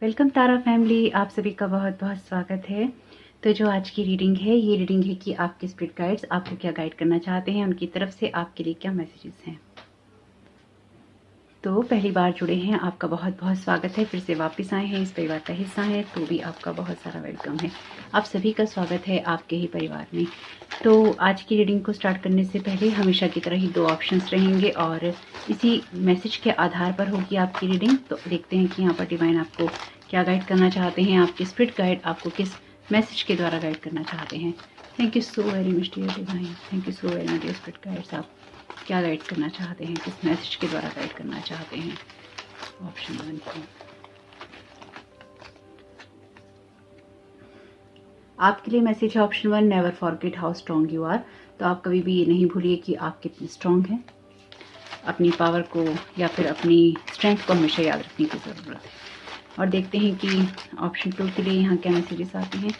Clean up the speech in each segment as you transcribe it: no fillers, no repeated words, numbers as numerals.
Welcome तारा family, आप सभी का बहुत बहुत स्वागत है। तो जो आज की रीडिंग है, ये रीडिंग है कि आपके स्पिरिट गाइड्स आपको क्या गाइड करना चाहते हैं, उनकी तरफ से आपके लिए क्या मैसेजेस हैं। तो पहली बार जुड़े हैं, आपका बहुत बहुत स्वागत है। फिर से वापस आए हैं, इस परिवार का हिस्सा है तो भी आपका बहुत सारा वेलकम है। आप सभी का स्वागत है आपके ही परिवार में। तो आज की रीडिंग को स्टार्ट करने से पहले हमेशा की तरह ही 2 ऑप्शंस रहेंगे और इसी मैसेज के आधार पर होगी आपकी रीडिंग। तो देखते हैं कि यहाँ पर डिवाइन आपको क्या गाइड करना चाहते हैं, आपके स्पिरिट गाइड आपको किस मैसेज के द्वारा गाइड करना चाहते हैं। Thank you so very much dear divine, thank you so very much dear spirit guides. आप क्या गाइड करना चाहते हैं, किस मैसेज के द्वारा गाइड करना चाहते हैं। ऑप्शन 1 को आपके लिए मैसेज है option 1, never forget how strong you are. तो आप कभी भी ये नहीं भूलिए कि आप कितने स्ट्रॉन्ग हैं। अपनी पावर को या फिर अपनी स्ट्रेंथ को हमेशा याद रखने की ज़रूरत है। और देखते हैं कि ऑप्शन 2 के लिए यहाँ क्या मैसेजेस आते हैं।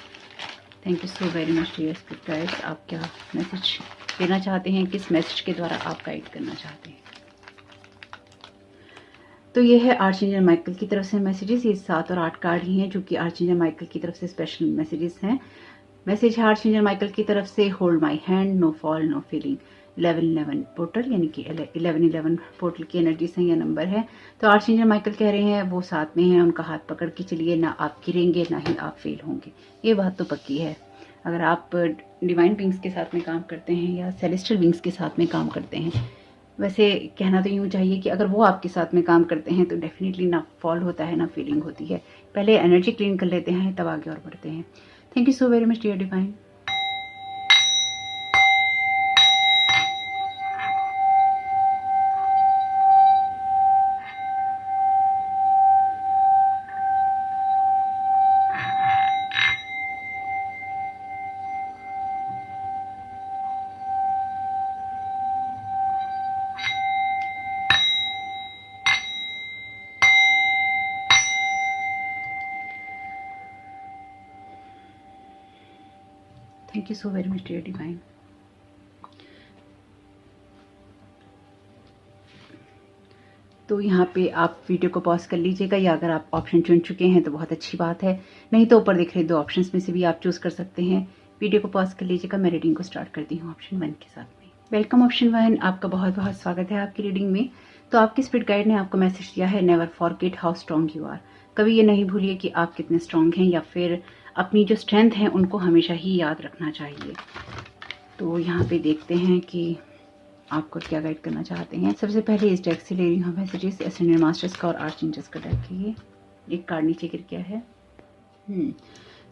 Thank you so very much dear spirit guides. आप क्या मैसेज देना चाहते हैं, किस मैसेज के द्वारा आप गाइड करना चाहते हैं। तो ये है आर्चएंजल माइकल की तरफ से मैसेजेस। ये 7 और 8 कार्ड ही हैं जो कि आर्चएंजल माइकल की तरफ से स्पेशल मैसेजेस हैं। मैसेज है आर्चएंजल माइकल की तरफ से, hold my hand, no fall no feeling. 1111 portal यानी कि 1111 पोर्टल की एनर्जीज हैं, या नंबर है। तो आर्चएंजल माइकल कह रहे हैं वो साथ में हैं, उनका हाथ पकड़ के चलिए, ना आप गिरेंगे ना ही आप फेल होंगे। ये बात तो पक्की है। अगर आप डिवाइन बींग्स के साथ में काम करते हैं या सेलेस्टियल बींग्स के साथ में काम करते हैं, वैसे कहना तो यूँ चाहिए कि अगर वो आपके साथ में काम करते हैं तो डेफिनेटली ना फॉल होता है ना फीलिंग होती है। पहले एनर्जी क्लीन कर लेते हैं तब आगे और बढ़ते हैं। Thank you so very much dear divine. Thank you so very much dear divine. तो यहाँ पे आप वीडियो को पॉज कर लीजिएगा, या अगर आप ऑप्शन चुन चुके हैं तो बहुत अच्छी बात है, नहीं तो ऊपर दिख रहे 2 ऑप्शंस में से भी आप चूज कर सकते हैं। वीडियो को पॉज कर लीजिएगा, मैं रीडिंग को स्टार्ट करती हूँ ऑप्शन 1 के साथ में। वेलकम ऑप्शन 1, आपका बहुत बहुत स्वागत है आपकी रीडिंग में। तो आपके स्पिरिट गाइड ने आपको मैसेज दिया है, never forget how strong you are. कभी ये नहीं भूलिए कि आप कितने स्ट्रॉन्ग हैं, या फिर अपनी जो स्ट्रेंथ है उनको हमेशा ही याद रखना चाहिए। तो यहाँ पे देखते हैं कि आपको क्या गाइड करना चाहते हैं। सबसे पहले इस डेक से ले रही हूँ मैसेजेस, एसेंडेंट मास्टर्स का और आर्चएंजल्स का डेक है। ये एक कार्ड नीचे गिर गया है।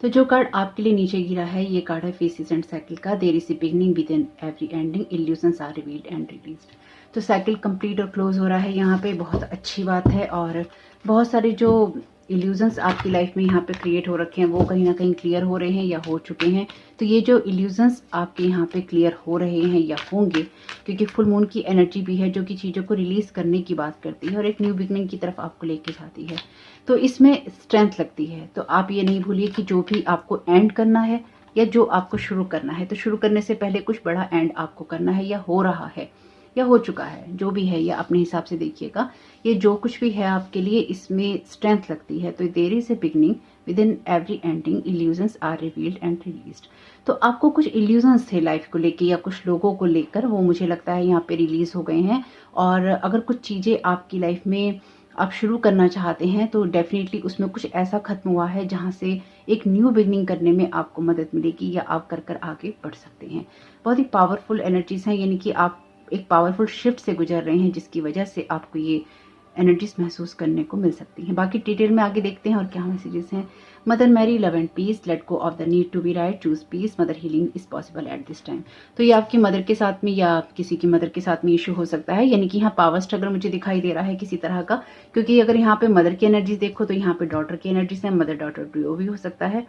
तो जो कार्ड आपके लिए नीचे गिरा है, ये कार्ड है फेसिस एंड साइकिल का। There is a beginning within every ending, illusions are revealed and released. तो साइकिल कंप्लीट और क्लोज हो रहा है यहाँ पे, बहुत अच्छी बात है। और बहुत सारे जो इल्यूजन्स आपकी लाइफ में यहाँ पे क्रिएट हो रखे हैं वो कहीं ना कहीं क्लियर हो रहे हैं या हो चुके हैं। तो ये जो इल्यूजन्स आपके यहाँ पे क्लियर हो रहे हैं या होंगे, क्योंकि फुल मून की एनर्जी भी है जो कि चीज़ों को रिलीज करने की बात करती है और एक न्यू बिगनिंग की तरफ आपको लेके जाती है। तो इसमें स्ट्रेंथ लगती है। तो आप ये नहीं भूलिए कि जो भी आपको एंड करना है या जो आपको शुरू करना है, तो शुरू करने से पहले कुछ बड़ा एंड आपको करना है, या हो रहा है या हो चुका है, जो भी है, या अपने हिसाब से देखिएगा। ये जो कुछ भी है आपके लिए, इसमें स्ट्रेंथ लगती है। तो there is a beginning within every ending, illusions are revealed and released. तो आपको कुछ इल्यूजन्स थे लाइफ को लेके या कुछ लोगों को लेकर, वो मुझे लगता है यहाँ पे रिलीज हो गए हैं। और अगर कुछ चीज़ें आपकी लाइफ में आप शुरू करना चाहते हैं तो डेफिनेटली उसमें कुछ ऐसा खत्म हुआ है जहाँ से एक न्यू बिगनिंग करने में आपको मदद मिलेगी, या आप कर आगे बढ़ सकते हैं। बहुत ही पावरफुल एनर्जीज हैं, यानी कि आप एक पावरफुल शिफ्ट से गुजर रहे हैं जिसकी वजह से आपको ये एनर्जीज महसूस करने को मिल सकती हैं। बाकी डिटेल में आगे देखते हैं और क्या मैसेजेस हैं। Mother Mary, love and peace, let go of the need to be right, choose peace, mother healing is possible at this time. तो ये आपकी मदर के साथ में या किसी की मदर के साथ में इशू हो सकता है, यानी कि यहाँ पावर स्ट्रगल मुझे दिखाई दे रहा है किसी तरह का। क्योंकि अगर यहाँ पे मदर की एनर्जीज देखो तो यहाँ पे डॉटर की एनर्जीज है, मदर डॉटर डुओ भी हो सकता है।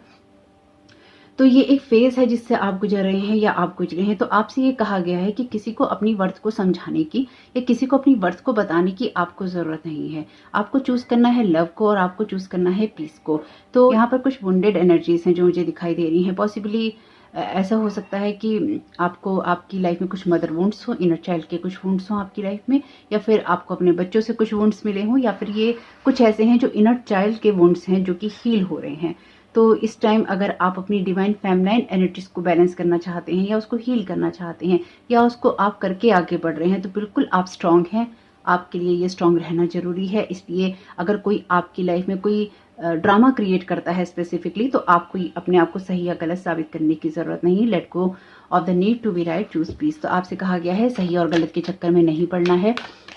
तो ये एक फेज है जिससे आप गुजर रहे हैं या आप गुजरे हैं। तो आपसे ये कहा गया है कि किसी को अपनी वर्थ को समझाने की या किसी को अपनी वर्थ को बताने की आपको जरूरत नहीं है। आपको चूज करना है लव को और आपको चूज करना है पीस को। तो यहाँ पर कुछ वुंडेड एनर्जीज हैं जो मुझे दिखाई दे रही हैं। पॉसिबली ऐसा हो सकता है कि आपको आपकी लाइफ में कुछ मदर वुंड्स हो, इनर चाइल्ड के कुछ वुंड्स हों आपकी लाइफ में, या फिर आपको अपने बच्चों से कुछ वुंड्स मिले हों, या फिर ये कुछ ऐसे हैं जो इनर चाइल्ड के वुंड्स हैं जो कि हील हो रहे हैं। तो इस टाइम अगर आप अपनी डिवाइन फेमिनाइन एनर्जीज को बैलेंस करना चाहते हैं, या उसको हील करना चाहते हैं, या उसको आप करके आगे बढ़ रहे हैं, तो बिल्कुल आप स्ट्रांग हैं। आपके लिए ये स्ट्रांग रहना जरूरी है। इसलिए अगर कोई आपकी लाइफ में कोई ड्रामा क्रिएट करता है स्पेसिफिकली, तो आपको अपने आप को सही या गलत साबित करने की जरूरत नहीं। Let go of the need to be right, choose peace. तो आपसे कहा गया है सही और गलत के चक्कर में नहीं पड़ना है,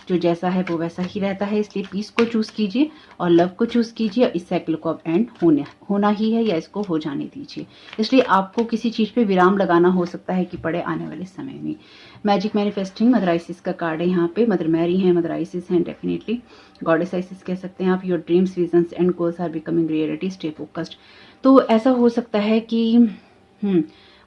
जो जैसा है वो वैसा ही रहता है। इसलिए पीस को चूज कीजिए और लव को चूज कीजिए। इस साइकिल को अब एंड होना ही है, या इसको हो जाने दीजिए। इसलिए आपको किसी चीज पे विराम लगाना हो सकता है कि पड़े आने वाले समय में। मैजिक मैनिफेस्टिंग मदर आइसिस का कार्ड है यहाँ पे। मदर मैरी है, मदर आइसिस हैं डेफिनेटली, गॉडेस आइसिस कह सकते हैं आप। Your dreams, visions and goals are becoming reality, stay focused. तो ऐसा हो सकता है कि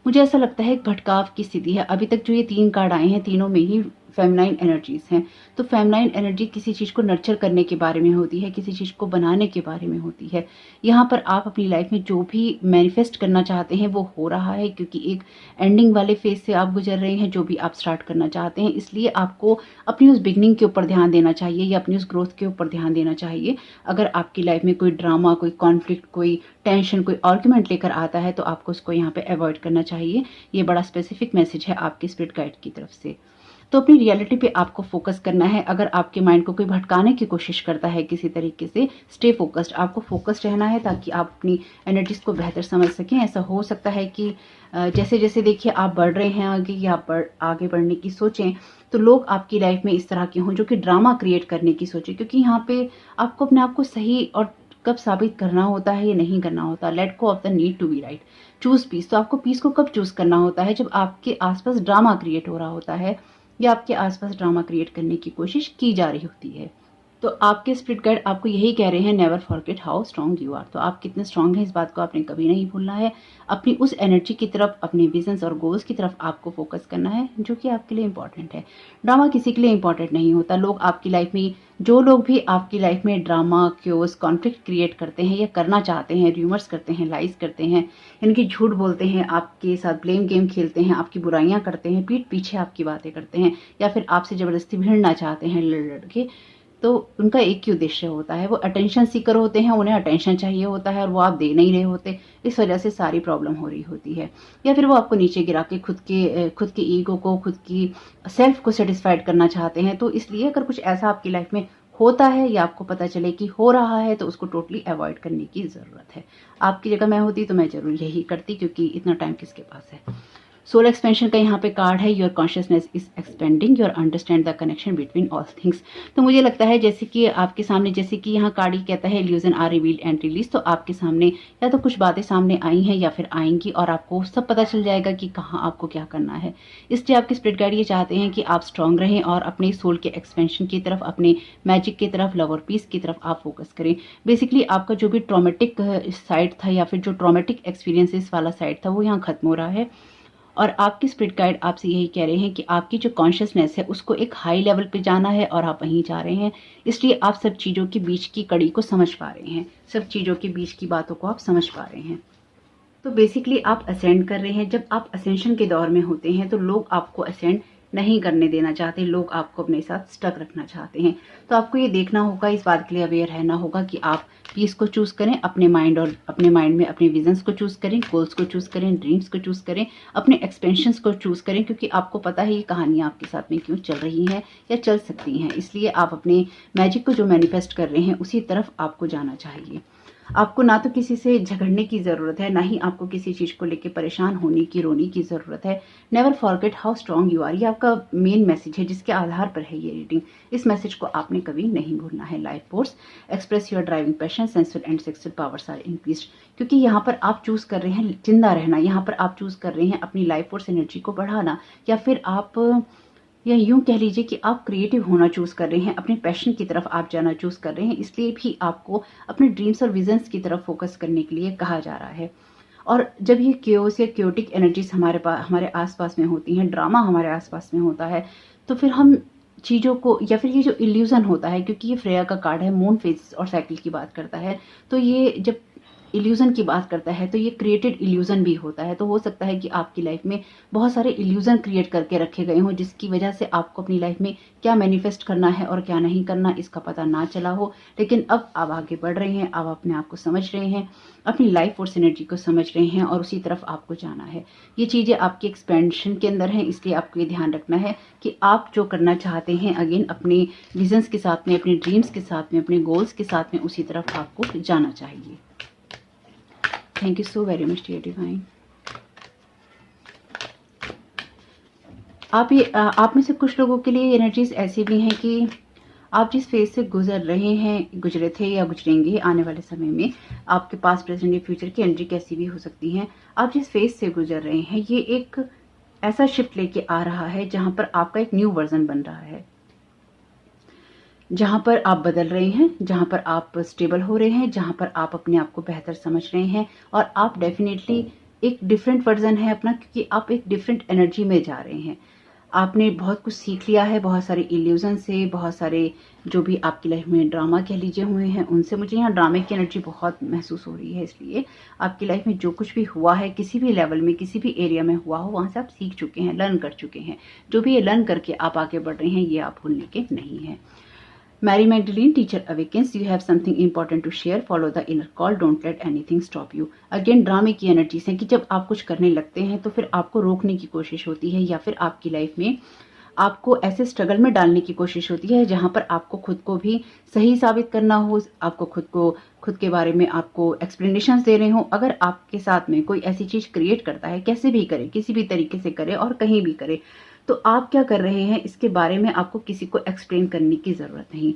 मुझे ऐसा लगता है एक भटकाव की स्थिति है। अभी तक जो ये 3 कार्ड आए हैं, तीनों में ही फेमिनाइन एनर्जीज हैं। तो फेमिनाइन एनर्जी किसी चीज को नर्चर करने के बारे में होती है, किसी चीज को बनाने के बारे में होती है। यहाँ पर आप अपनी लाइफ में जो भी मैनिफेस्ट करना चाहते हैं वो हो रहा है, क्योंकि एक एंडिंग वाले फेज से आप गुजर रहे हैं जो भी आप स्टार्ट करना चाहते हैं। इसलिए आपको अपनी उस बिगनिंग के ऊपर ध्यान देना चाहिए, या अपनी उस ग्रोथ के ऊपर ध्यान देना चाहिए। अगर आपकी लाइफ में कोई ड्रामा, कोई कॉन्फ्लिक्ट, कोई टेंशन, कोई आर्ग्यूमेंट लेकर आता है, तो आपको उसको यहाँ पे अवॉइड करना चाहिए। ये बड़ा स्पेसिफिक मैसेज है आपके स्पिरिट गाइड की तरफ से। तो अपनी रियलिटी पे आपको फोकस करना है। अगर आपके माइंड को कोई भटकाने की कोशिश करता है किसी तरीके से, स्टे फोकस्ड। आपको फोकस्ड रहना है ताकि आप अपनी एनर्जीज को बेहतर समझ सकें। ऐसा हो सकता है कि जैसे जैसे देखिए आप बढ़ रहे हैं आगे, या आप आगे बढ़ने की सोचें, तो लोग आपकी लाइफ में इस तरह के हों जो कि ड्रामा क्रिएट करने की सोचें, क्योंकि यहाँ पे आपको अपने आप को सही और कब साबित करना होता है या नहीं करना होता। Let go of the need to be right, choose peace. तो आपको पीस को कब चूज करना होता है? जब आपके आसपास ड्रामा क्रिएट हो रहा होता है, या आपके आसपास ड्रामा क्रिएट करने की कोशिश की जा रही होती है। तो आपके स्पिरिट गाइड आपको यही कह रहे हैं, never forget how strong you are. तो आप कितने स्ट्रांग हैं, इस बात को आपने कभी नहीं भूलना है। अपनी उस एनर्जी की तरफ, अपने विजन्स और गोल्स की तरफ आपको फोकस करना है जो कि आपके लिए इंपॉर्टेंट है। ड्रामा किसी के लिए इंपॉर्टेंट नहीं होता। लोग आपकी लाइफ में, जो लोग भी आपकी लाइफ में ड्रामा, क्योस, कॉन्फ्लिक्ट क्रिएट करते हैं या करना चाहते हैं, र्यूमर्स करते हैं, लाइज करते हैं, इनकी झूठ बोलते हैं, आपके साथ ब्लेम गेम खेलते हैं, आपकी बुराइयां करते हैं, पीठ पीछे आपकी बातें करते हैं, या फिर आपसे जबरदस्ती भिड़ना चाहते हैं लड़ के, तो उनका एक ही उद्देश्य होता है, वो अटेंशन सीकर होते हैं। उन्हें अटेंशन चाहिए होता है और वो आप दे नहीं रहे होते। इस वजह से सारी प्रॉब्लम हो रही होती है। या फिर वो आपको नीचे गिरा के खुद के ईगो को, खुद की सेल्फ को सेटिस्फाइड करना चाहते हैं। तो इसलिए अगर कुछ ऐसा आपकी लाइफ में होता है या आपको पता चले कि हो रहा है, तो उसको टोटली अवॉइड करने की जरूरत है। आपकी जगह मैं होती तो मैं जरूर यही करती, क्योंकि इतना टाइम किसके पास है। सोल एक्सपेंशन का यहाँ पे कार्ड है, your consciousness is expanding, your understand the connection between all things. तो मुझे लगता है जैसे कि आपके सामने, जैसे कि यहाँ कार्ड ही कहता है illusion are revealed and release, तो आपके सामने या तो कुछ बातें सामने आई हैं या फिर आएंगी, और आपको सब पता चल जाएगा कि कहाँ आपको क्या करना है। इसलिए आपके स्पिरिट गाइड ये चाहते हैं कि आप स्ट्रांग रहें और अपने सोल के एक्सपेंशन की तरफ, अपने मैजिक की तरफ, लव और पीस की तरफ आप फोकस करें। बेसिकली आपका जो भी ट्रॉमेटिक साइड था, या फिर जो ट्रॉमेटिक एक्सपीरियंसेस वाला साइड था, वो यहाँ खत्म हो रहा है। और आपके स्पिरिट गाइड आपसे यही कह रहे हैं कि आपकी जो कॉन्शियसनेस है उसको एक हाई लेवल पे जाना है, और आप वहीं जा रहे हैं। इसलिए आप सब चीज़ों के बीच की कड़ी को समझ पा रहे हैं, सब चीज़ों के बीच की बातों को आप समझ पा रहे हैं। तो बेसिकली आप असेंड कर रहे हैं। जब आप असेंशन के दौर में होते हैं तो लोग आपको असेंड नहीं करने देना चाहते, लोग आपको अपने साथ स्टक रखना चाहते हैं। तो आपको ये देखना होगा, इस बात के लिए अवेयर रहना होगा कि आप पीस को चूज करें, अपने माइंड और अपने माइंड में अपने विजन्स को चूज करें, गोल्स को चूज करें, ड्रीम्स को चूज करें, अपने एक्सपेंशंस को चूज करें, क्योंकि आपको पता है ये कहानियां आपके साथ में क्यों चल रही हैं या चल सकती हैं। इसलिए आप अपने मैजिक को जो मैनिफेस्ट कर रहे हैं उसी तरफ आपको जाना चाहिए। आपको ना तो किसी से झगड़ने की जरूरत है, ना ही आपको किसी चीज को लेकर परेशान होने की, रोने की जरूरत है। Never forget how strong you are, ये आपका मेन मैसेज है जिसके आधार पर है ये रीडिंग। इस मैसेज को आपने कभी नहीं भूलना है। Life force, express your driving passion, sensual and sexual powers are increased. क्योंकि यहाँ पर आप चूज कर रहे हैं जिंदा रहना, यहाँ पर आप चूज कर रहे हैं अपनी लाइफ फोर्स एनर्जी को बढ़ाना, या फिर आप, या यूं कह लीजिए कि आप क्रिएटिव होना चूज कर रहे हैं, अपने पैशन की तरफ आप जाना चूज कर रहे हैं। इसलिए भी आपको अपने ड्रीम्स और विजन्स की तरफ फोकस करने के लिए कहा जा रहा है। और जब ये क्योस या क्योटिक एनर्जीज हमारे आसपास में होती हैं, ड्रामा हमारे आसपास में होता है, तो फिर हम चीज़ों को, या फिर ये जो इल्यूजन होता है, क्योंकि ये फ्रेया का कार्ड है, मून फेज और साइकिल की बात करता है, तो ये जब इल्यूजन की बात करता है तो ये क्रिएटेड इल्यूजन भी होता है। तो हो सकता है कि आपकी लाइफ में बहुत सारे इल्यूजन क्रिएट करके रखे गए हों, जिसकी वजह से आपको अपनी लाइफ में क्या मैनिफेस्ट करना है और क्या नहीं करना इसका पता ना चला हो। लेकिन अब आप आगे बढ़ रहे हैं, आप अपने आप को समझ रहे हैं, अपनी लाइफ फोर्स एनर्जी को समझ रहे हैं और उसी तरफ आपको जाना है। ये चीज़ें आपकी एक्सपेंशन के अंदर हैं, इसलिए आपको ये ध्यान रखना है कि आप जो करना चाहते हैं अगेन अपने विजन्स के साथ में, अपने ड्रीम्स के साथ में, अपने गोल्स के साथ में उसी तरफ आपको जाना चाहिए। Thank you so very much dear divine. आप में से कुछ लोगों के लिए एनर्जीज ऐसी भी हैं कि आप जिस फेज से गुजर रहे हैं, गुजरे थे या गुजरेंगे आने वाले समय में, आपके पास प्रेजेंट या फ्यूचर की एनर्जी कैसी भी हो सकती है। आप जिस फेज से गुजर रहे हैं ये एक ऐसा शिफ्ट लेके आ रहा है जहां पर आपका एक न्यू वर्जन बन रहा है, जहां पर आप बदल रहे हैं, जहां पर आप स्टेबल हो रहे हैं, जहां पर आप अपने आप को बेहतर समझ रहे हैं और आप डेफिनेटली एक डिफरेंट वर्जन है अपना, क्योंकि आप एक डिफरेंट एनर्जी में जा रहे हैं। आपने बहुत कुछ सीख लिया है, बहुत सारे इल्यूजन से, बहुत सारे जो भी आपकी लाइफ में ड्रामा कह लीजिए हुए हैं उनसे। मुझे यहाँ ड्रामे की एनर्जी बहुत महसूस हो रही है, इसलिए आपकी लाइफ में जो कुछ भी हुआ है, किसी भी लेवल में, किसी भी एरिया में हुआ हो, वहां से आप सीख चुके हैं, लर्न कर चुके हैं। जो भी ये लर्न करके आप आगे बढ़ रहे हैं ये आप भूलने के नहीं है। Mary Magdalene, teacher awakens. You have something important to share. Follow the inner call. Don't let anything stop you. Again, ड्रामे की एनर्जी से कि जब आप कुछ करने लगते हैं तो फिर आपको रोकने की कोशिश होती है या फिर आपकी लाइफ में आपको ऐसे स्ट्रगल में डालने की कोशिश होती है जहां पर आपको खुद को भी सही साबित करना हो, आपको खुद के बारे में आपको एक्सप्लेनेशंस दे रहे हो। अगर आपके साथ में कोई ऐसी चीज क्रिएट करता है, कैसे भी करे, किसी भी तरीके से करे और कहीं भी करे, तो आप क्या कर रहे हैं इसके बारे में आपको किसी को एक्सप्लेन करने की जरूरत नहीं।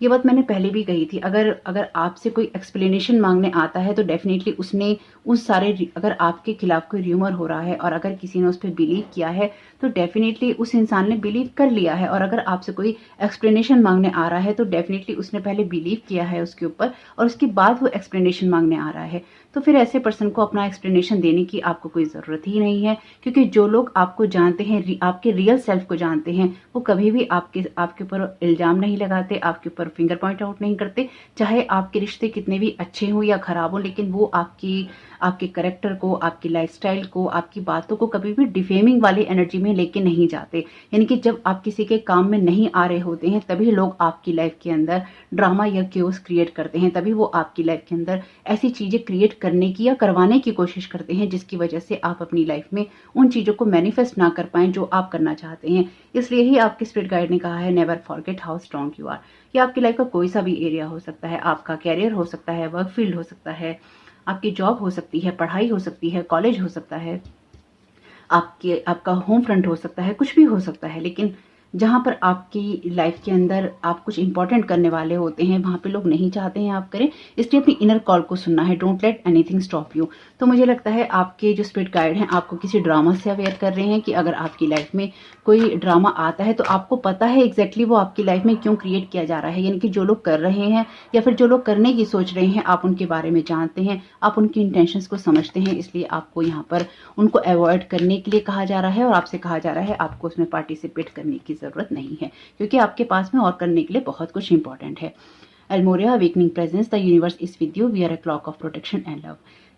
ये बात मैंने पहले भी कही थी। अगर आपसे कोई एक्सप्लेनेशन मांगने आता है तो डेफिनेटली उसने उस सारे, अगर आपके खिलाफ कोई र्यूमर हो रहा है और अगर किसी ने उस पर बिलीव किया है तो डेफिनेटली उस इंसान ने बिलीव कर लिया है। और अगर आपसे कोई एक्सप्लेनेशन मांगने आ रहा है तो डेफिनेटली उसने पहले बिलीव किया है उसके ऊपर और उसके बाद वो एक्सप्लेनेशन मांगने आ रहा है। तो फिर ऐसे पर्सन को अपना एक्सप्लेनेशन देने की आपको कोई ज़रूरत ही नहीं है, क्योंकि जो लोग आपको जानते हैं, आपके रियल सेल्फ को जानते हैं, वो कभी भी आपके ऊपर इल्ज़ाम नहीं लगाते, आपके ऊपर फिंगर पॉइंट आउट नहीं करते। चाहे आपके रिश्ते कितने भी अच्छे हों या खराब हों, लेकिन वो आपके करेक्टर को, आपकी लाइफस्टाइल को, आपकी बातों को कभी भी डिफेमिंग वाली एनर्जी में लेके नहीं जाते। यानी कि जब आप किसी के काम में नहीं आ रहे होते हैं तभी लोग आपकी लाइफ के अंदर ड्रामा या क्योस क्रिएट करते हैं, तभी वो आपकी लाइफ के अंदर ऐसी चीजें क्रिएट करने की या करवाने की कोशिश करते हैं जिसकी वजह से आप अपनी लाइफ में उन चीजों को मैनिफेस्ट ना कर पाए जो आप करना चाहते हैं। इसलिए ही आपके स्पिरिट गाइड ने कहा है never forget how strong you are. ये आपकी लाइफ का कोई सा भी एरिया हो सकता है, आपका कैरियर हो सकता है, वर्क फील्ड हो सकता है, आपकी जॉब हो सकती है, पढ़ाई हो सकती है, कॉलेज हो सकता है, आपका होम फ्रंट हो सकता है, कुछ भी हो सकता है। लेकिन जहां पर आपकी लाइफ के अंदर आप कुछ इंपॉर्टेंट करने वाले होते हैं वहां पे लोग नहीं चाहते हैं आप करें, इसलिए अपनी इनर कॉल को सुनना है। Don't let anything stop you. तो मुझे लगता है आपके जो स्पिरिट गाइड हैं आपको किसी ड्रामा से अवेयर कर रहे हैं कि अगर आपकी लाइफ में कोई ड्रामा आता है तो आपको पता है एग्जैक्टली वो आपकी लाइफ में क्यों क्रिएट किया जा रहा है। यानी कि जो लोग कर रहे हैं या फिर जो लोग करने की सोच रहे हैं आप उनके बारे में जानते हैं, आप उनकी इंटेंशंस को समझते हैं, इसलिए आपको यहाँ पर उनको अवॉइड करने के लिए कहा जा रहा है और आपसे कहा जा रहा है आपको उसमें पार्टिसिपेट करने की जरूरत नहीं है, क्योंकि आपके पास में और करने के लिए बहुत कुछ इंपॉर्टेंट है। एल्मोरिया awakening presence, the universe is with you, we are a cloak of protection and love.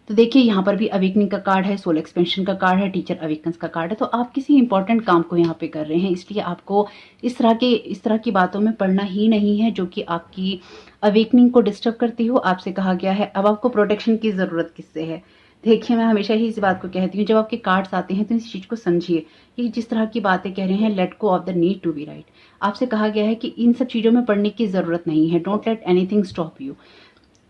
तो देखिए यहाँ पर भी अवेकनिंग का कार्ड है, सोल एक्सपेंशन का कार्ड है, टीचर अवेकन्स का कार्ड है। तो आप किसी इंपॉर्टेंट काम को यहाँ पे कर रहे हैं, इसलिए आपको इस तरह की बातों में पढ़ना ही नहीं है जो कि आपकी अवेकनिंग को डिस्टर्ब करती हो। आपसे कहा गया है अब आपको प्रोटेक्शन की जरूरत किससे है। देखिए मैं हमेशा ही इस बात को कहती हूँ, जब आपके कार्ड्स आते हैं तो इस चीज को समझिए कि जिस तरह की बातें कह रहे हैं, let go of the need to be right. आपसे कहा गया है कि इन सब चीजों में पढ़ने की जरूरत नहीं है। Don't let anything stop you,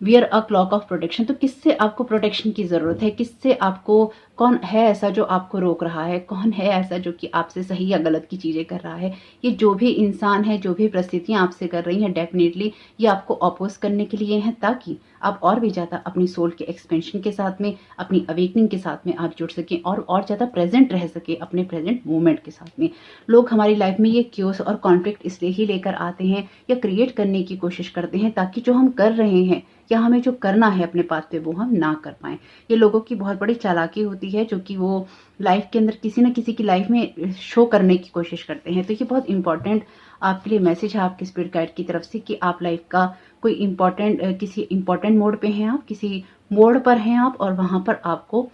we are a cloak of protection. तो किससे आपको प्रोटेक्शन की जरूरत है, किससे आपको, कौन है ऐसा जो आपको रोक रहा है, कौन है ऐसा जो कि आपसे सही या गलत की चीजें कर रहा है। ये जो भी इंसान है, जो भी परिस्थितियां आपसे कर रही हैं, डेफिनेटली ये आपको अपोज करने के लिए हैं ताकि आप और भी ज्यादा अपनी सोल के एक्सपेंशन के साथ में, अपनी अवेकनिंग के साथ में आप जुड़ सकें और ज्यादा प्रेजेंट रह सके अपने प्रेजेंट मोमेंट के साथ में। लोग हमारी लाइफ में ये क्योस और कॉन्फ्लिक्ट इसलिए ही लेकर आते हैं या क्रिएट करने की कोशिश करते हैं ताकि जो हम कर रहे हैं या हमें जो करना है अपने पाथ पे वो हम ना कर पाए। ये लोगों की बहुत बड़ी चालाकी होती है जो कि वो लाइफ के अंदर किसी न किसी की लाइफ में शो करने की कोशिश करते हैं। तो ये बहुत इंपॉर्टेंट आपके लिए मैसेज है आपके स्पिरिट गाइड की तरफ से कि आप लाइफ का कोई किसी इंपॉर्टेंट मोड पे हैं, आप किसी मोड़ पर हैं आप, और वहां पर आपको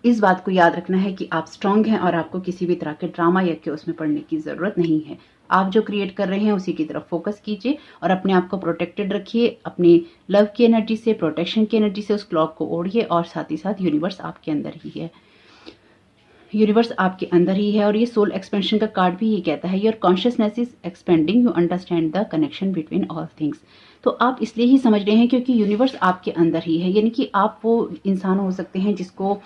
इस बात को याद रखना है कि आप स्ट्रांग हैं और आपको किसी भी तरह के ड्रामा या क्योस में पड़ने की जरूरत नहीं है। आप जो क्रिएट कर रहे हैं उसी की तरफ फोकस कीजिए और अपने आप को प्रोटेक्टेड रखिए, अपनी लव की एनर्जी से, प्रोटेक्शन की एनर्जी से उस क्लॉक को ओढ़िए, और साथ ही साथ यूनिवर्स आपके अंदर ही है, यूनिवर्स आपके अंदर ही है। और ये सोल एक्सपेंशन का कार्ड भी ये कहता है, your consciousness is expanding, you understand the connection between all things. तो आप इसलिए ही समझ रहे हैं क्योंकि यूनिवर्स आपके अंदर ही है, यानी कि आप वो इंसान हो सकते हैं जिसको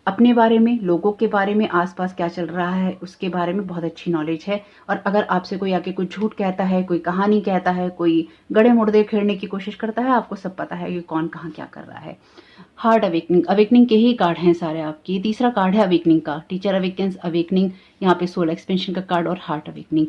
अपने बारे में, लोगों के बारे में, आसपास क्या चल रहा है उसके बारे में बहुत अच्छी नॉलेज है। और अगर आपसे कोई आके कुछ झूठ कहता है, कोई कहानी कहता है, कोई गड़े मुड़दे खेलने की कोशिश करता है, आपको सब पता है कि कौन कहाँ क्या कर रहा है। हार्ट अवेकनिंग, अवेकनिंग के ही कार्ड हैं सारे आपके। तीसरा कार्ड है अवेकनिंग का, टीचर अवेकन्स, अवेकनिंग, यहाँ पे सोल एक्सपेंशन का कार्ड और हार्ट अवेकनिंग।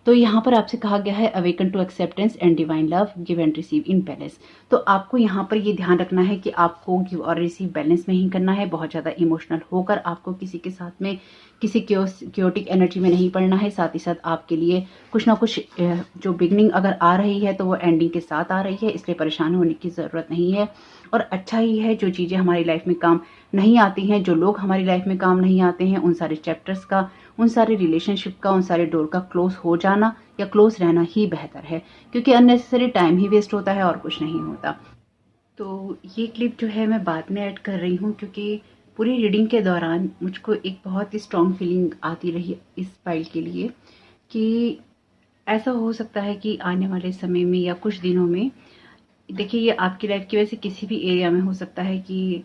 तो यहाँ पर आपसे कहा गया है awaken to acceptance and divine love, give and receive in balance. तो आपको यहाँ पर ये ध्यान रखना है कि आपको गिव और रिसीव बैलेंस में ही करना है। बहुत ज़्यादा इमोशनल होकर आपको किसी के साथ में, किसी क्योटिक एनर्जी में नहीं पड़ना है। साथ ही साथ आपके लिए कुछ ना कुछ जो बिगनिंग अगर आ रही है तो वो एंडिंग के साथ आ रही है, इसलिए परेशान होने की ज़रूरत नहीं है। और अच्छा ही है, जो चीज़ें हमारी लाइफ में काम नहीं आती हैं, जो लोग हमारी लाइफ में काम नहीं आते हैं, उन सारे चैप्टर्स का, उन सारे रिलेशनशिप का, उन सारे डोर का क्लोज हो जाना या क्लोज रहना ही बेहतर है, क्योंकि अननेसेसरी टाइम ही वेस्ट होता है और कुछ नहीं होता। तो ये क्लिप जो है मैं बाद में ऐड कर रही हूँ, क्योंकि पूरी रीडिंग के दौरान मुझको एक बहुत ही स्ट्रॉन्ग फीलिंग आती रही इस फाइल के लिए कि ऐसा हो सकता है कि आने वाले समय में या कुछ दिनों में, देखिए ये आपकी लाइफ की वजह से किसी भी एरिया में हो सकता है कि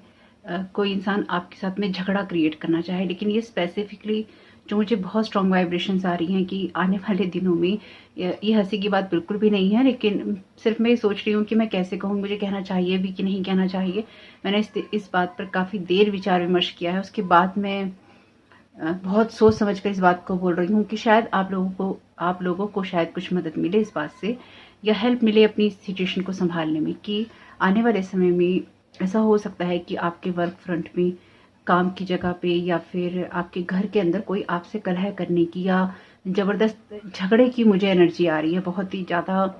कोई इंसान आपके साथ में झगड़ा क्रिएट करना चाहे, लेकिन ये स्पेसिफिकली जो मुझे बहुत स्ट्रॉन्ग वाइब्रेशंस आ रही हैं कि आने वाले दिनों में, ये हंसी की बात बिल्कुल भी नहीं है, लेकिन सिर्फ मैं सोच रही हूँ कि मैं कैसे कहूँ, मुझे कहना चाहिए भी कि नहीं कहना चाहिए। मैंने इस बात पर काफ़ी देर विचार विमर्श किया है, उसके बाद मैं बहुत सोच समझ कर इस बात को बोल रही हूँ कि शायद आप लोगों को शायद कुछ मदद मिले इस बात से, या हेल्प मिले अपनी सिचुएशन को संभालने में, कि आने वाले समय में ऐसा हो सकता है कि आपके वर्क फ्रंट में, काम की जगह पे, या फिर आपके घर के अंदर कोई आपसे कलह करने की या ज़बरदस्त झगड़े की मुझे एनर्जी आ रही है। बहुत ही ज़्यादा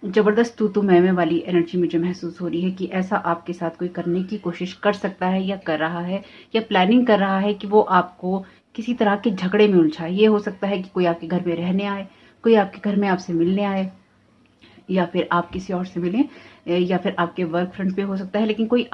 ज़बरदस्त तू मैं वाली एनर्जी मुझे महसूस हो रही है कि ऐसा आपके साथ कोई करने की कोशिश कर सकता है या कर रहा है, या प्लानिंग कर रहा है कि वो आपको किसी तरह के झगड़े में उलझाए। ये हो सकता है कि कोई आपके घर में रहने आए, कोई आपके घर में आपसे मिलने आए, या फिर आप किसी और से मिलें, या फिर आपके वर्क फ्रंट पे हो सकता है, लेकिन कोई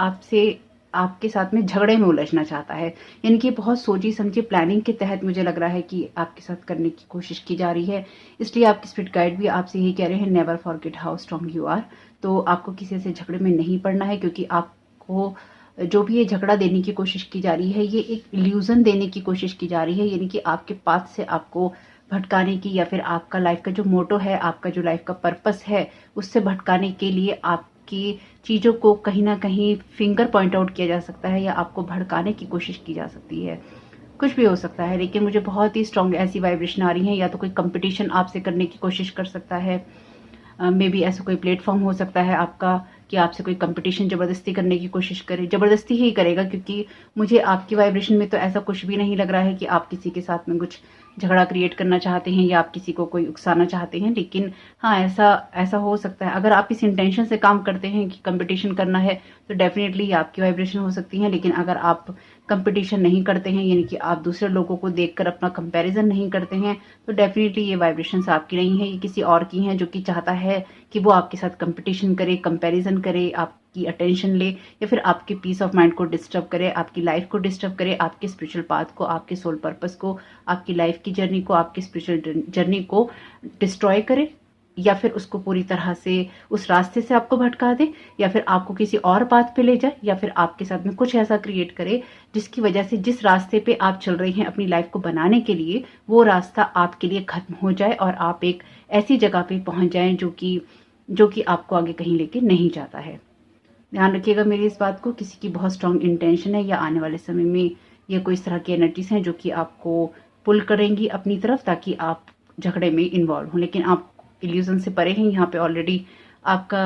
आपके साथ में झगड़े में उलझना चाहता है। यानी कि बहुत सोची समझी प्लानिंग के तहत मुझे लग रहा है कि आपके साथ करने की कोशिश की जा रही है। इसलिए आपके स्पिरिट गाइड भी आपसे यही कह रहे हैं, never forget how strong you are. तो आपको किसी से झगड़े में नहीं पड़ना है, क्योंकि आपको जो भी ये झगड़ा देने की कोशिश की जा रही है, ये एक इल्यूजन देने की कोशिश की जा रही है, यानी कि आपके पाथ से आपको भटकाने की, या फिर आपका लाइफ का जो मोटो है, आपका जो लाइफ का पर्पस है, उससे भटकाने के लिए आपकी चीज़ों को कहीं ना कहीं फिंगर पॉइंट आउट किया जा सकता है, या आपको भड़काने की कोशिश की जा सकती है। कुछ भी हो सकता है, लेकिन मुझे बहुत ही स्ट्रांग ऐसी वाइब्रेशन आ रही है। या तो कोई कंपटीशन आपसे करने की कोशिश कर सकता है, मे बी ऐसा कोई प्लेटफॉर्म हो सकता है आपका कि आपसे कोई कंपटीशन ज़बरदस्ती करने की कोशिश करे, ज़बरदस्ती ही करेगा, क्योंकि मुझे आपकी वाइब्रेशन में तो ऐसा कुछ भी नहीं लग रहा है कि आप किसी के साथ में कुछ झगड़ा क्रिएट करना चाहते हैं या आप किसी को कोई उकसाना चाहते हैं। लेकिन हाँ, ऐसा हो सकता है, अगर आप इस इंटेंशन से काम करते हैं कि कंपटीशन करना है, तो डेफिनेटली आपकी वाइब्रेशन हो सकती है। लेकिन अगर आप कंपटीशन नहीं करते हैं, यानी कि आप दूसरे लोगों को देखकर अपना कंपैरिजन नहीं करते हैं, तो डेफिनेटली ये वाइब्रेशंस आपकी नहीं है, ये किसी और की हैं, जो कि चाहता है कि वो आपके साथ कंपटीशन करे, कंपैरिजन करे, आपकी अटेंशन ले, या फिर आपके पीस ऑफ माइंड को डिस्टर्ब करे, आपकी लाइफ को डिस्टर्ब करे, आपके स्पिरिचुअल पाथ को, आपके सोल पर्पस को, आपकी लाइफ की जर्नी को, आपकी स्पिरिचुअल जर्नी को डिस्ट्रॉय करे, या फिर उसको पूरी तरह से उस रास्ते से आपको भटका दे, या फिर आपको किसी और पाथ पे ले जाए, या फिर आपके साथ में कुछ ऐसा क्रिएट करे जिसकी वजह से जिस रास्ते पे आप चल रहे हैं अपनी लाइफ को बनाने के लिए, वो रास्ता आपके लिए खत्म हो जाए और आप एक ऐसी जगह पे पहुंच जाएं जो कि आपको आगे कहीं लेके नहीं जाता है। ध्यान रखिएगा मेरी इस बात को, किसी की बहुत स्ट्रांग इंटेंशन है, या आने वाले समय में ये कोई इस तरह की एनर्जीज हैं जो कि आपको पुल करेंगी अपनी तरफ, ताकि आप झगड़े में इन्वॉल्व हों। लेकिन आप इल्यूजन से परे हैं। यहाँ पे ऑलरेडी आपका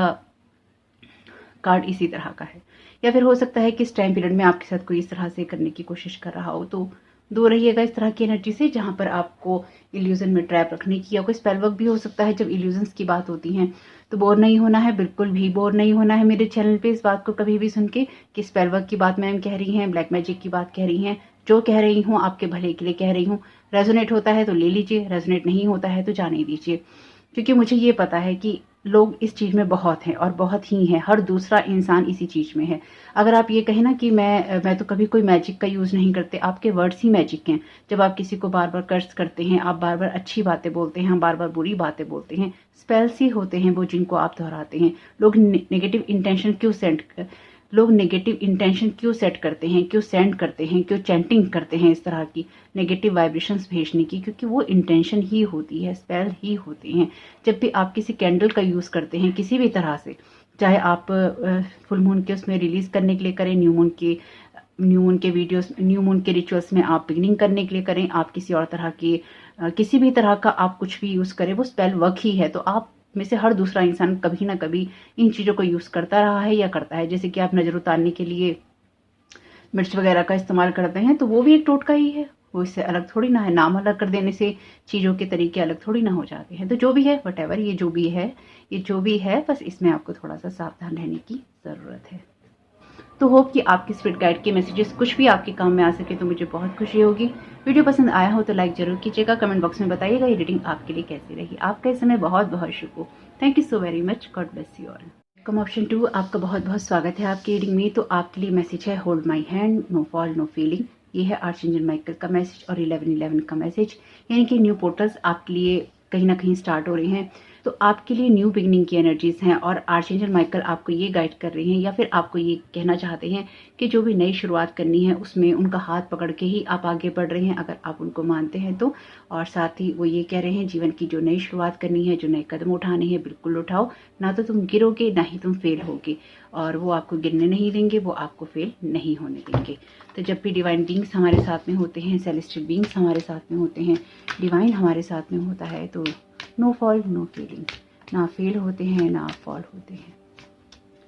कार्ड इसी तरह का है, या फिर हो सकता है कि इस टाइम पीरियड में आपके साथ कोई इस तरह से करने की कोशिश कर रहा हो। तो दूर रहिएगा इस तरह की एनर्जी से जहाँ पर आपको इल्यूजन में ट्रैप रखने की, या कोई स्पेल वर्क भी हो सकता है। जब इल्यूजन्स की बात होती है तो बोर नहीं होना है, बिल्कुल भी बोर नहीं होना है मेरे चैनल पे इस बात को कभी भी सुन के कि स्पेल वर्क की बात मैम कह रही हैं, ब्लैक मैजिक की बात कह रही हैं। जो कह रही हूँ आपके भले के लिए कह रही हूँ। रेजोनेट होता है तो ले लीजिए, रेजोनेट नहीं होता है तो जाने दीजिए, क्योंकि मुझे ये पता है कि लोग इस चीज़ में बहुत हैं और बहुत ही हैं। हर दूसरा इंसान इसी चीज़ में है। अगर आप ये कहें ना कि मैं तो कभी कोई मैजिक का यूज़ नहीं करते, आपके वर्ड्स ही मैजिक हैं। जब आप किसी को बार बार कर्स करते हैं, आप बार बार अच्छी बातें बोलते हैं, बार बार बुरी बातें बोलते हैं, स्पेल्स ही होते हैं वो जिनको आप दोहराते हैं। लोग नेगेटिव इंटेंशन क्यों सेट करते हैं, क्यों सेंड करते हैं, क्यों चैंटिंग करते हैं इस तरह की नेगेटिव वाइब्रेशंस भेजने की, क्योंकि वो इंटेंशन ही होती है, स्पेल ही होते हैं। जब भी आप किसी कैंडल का यूज़ करते हैं किसी भी तरह से, चाहे आप फुल मून के उसमें रिलीज करने के लिए करें, न्यू मून के वीडियोस, न्यू मून के रिचुअल्स में आप बिगिनिंग करने के लिए करें, आप किसी और तरह की किसी भी तरह का आप कुछ भी यूज़ करें, वो स्पेल वर्क ही है। तो आप में से हर दूसरा इंसान कभी ना कभी इन चीज़ों को यूज़ करता रहा है या करता है। जैसे कि आप नज़र उतारने के लिए मिर्च वगैरह का इस्तेमाल करते हैं, तो वो भी एक टोटका ही है, वो इससे अलग थोड़ी ना है। नाम अलग कर देने से चीज़ों के तरीके अलग थोड़ी ना हो जाते हैं। तो जो भी है वटेवर, ये जो भी है, बस इसमें आपको थोड़ा सा सावधान रहने की ज़रूरत है। तो होप कि आपकी स्पिरिट गाइड के मैसेजेस कुछ भी आपके काम में आ सके तो मुझे बहुत खुशी होगी। वीडियो पसंद आया हो तो लाइक जरूर कीजिएगा, कमेंट बॉक्स में बताइएगा ये रीडिंग आपके लिए कैसी रही। आपका इस समय बहुत बहुत शुभ हो। Thank you so very much, God bless you all. Come option 2, आपका बहुत बहुत स्वागत है आपकी रीडिंग में। तो आपके लिए मैसेज है hold my hand, no fall no feeling. ये है आर्चएंजल माइकल का मैसेज और 1111 का मैसेज, यानी कि न्यू पोर्टल्स आपके लिए कहीं ना कहीं स्टार्ट हो रहे हैं। तो आपके लिए न्यू बिगनिंग की एनर्जीज हैं और आर्चएंजल माइकल आपको ये गाइड कर रहे हैं, या फिर आपको ये कहना चाहते हैं कि जो भी नई शुरुआत करनी है उसमें उनका हाथ पकड़ के ही आप आगे बढ़ रहे हैं, अगर आप उनको मानते हैं तो। और साथ ही वो ये कह रहे हैं जीवन की जो नई शुरुआत करनी है, जो नए कदम उठाने हैं, बिल्कुल उठाओ। ना तो तुम गिरोगे ना ही तुम फेल होगे, और वो आपको गिरने नहीं देंगे, वो आपको फेल नहीं होने देंगे। तो जब भी डिवाइन बींग्स हमारे साथ में होते हैं, सेलेस्टियल बींग्स हमारे साथ में होते हैं, डिवाइन हमारे साथ में होता है, तो नो फॉल नो फीलिंग, ना फेल होते हैं ना फॉल होते हैं।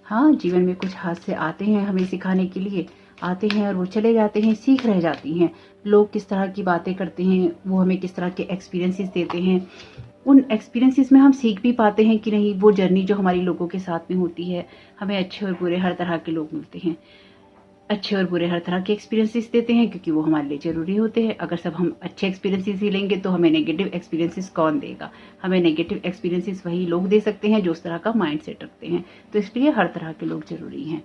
हाँ, जीवन में कुछ हादसे आते हैं हमें सिखाने के लिए, आते हैं और वो चले जाते हैं, सीख रह जाती हैं। लोग किस तरह की बातें करते हैं, वो हमें किस तरह के एक्सपीरियंसेस देते हैं, उन एक्सपीरियंसेस में हम सीख भी पाते हैं कि नहीं। वो जर्नी जो हमारी लोगों के साथ में होती है, हमें अच्छे और बुरे हर तरह के लोग मिलते हैं, अच्छे और बुरे हर तरह के एक्सपीरियंसेस देते हैं, क्योंकि वो हमारे लिए ज़रूरी होते हैं। अगर सब हम अच्छे एक्सपीरियंसेस ही लेंगे तो हमें नेगेटिव एक्सपीरियंसेस कौन देगा? हमें नेगेटिव एक्सपीरियंसेस वही लोग दे सकते हैं जो उस तरह का माइंड सेट रखते हैं। तो इसलिए हर तरह के लोग ज़रूरी हैं।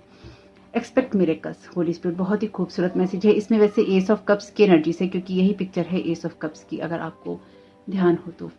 एक्सपेक्ट मिरेकल्स, होली स्पिरिट, बहुत ही खूबसूरत मैसेज है। इसमें वैसे एस ऑफ कप्स की एनर्जी से, क्योंकि यही पिक्चर है एस ऑफ कप्स की, अगर आपको ध्यान हो तो।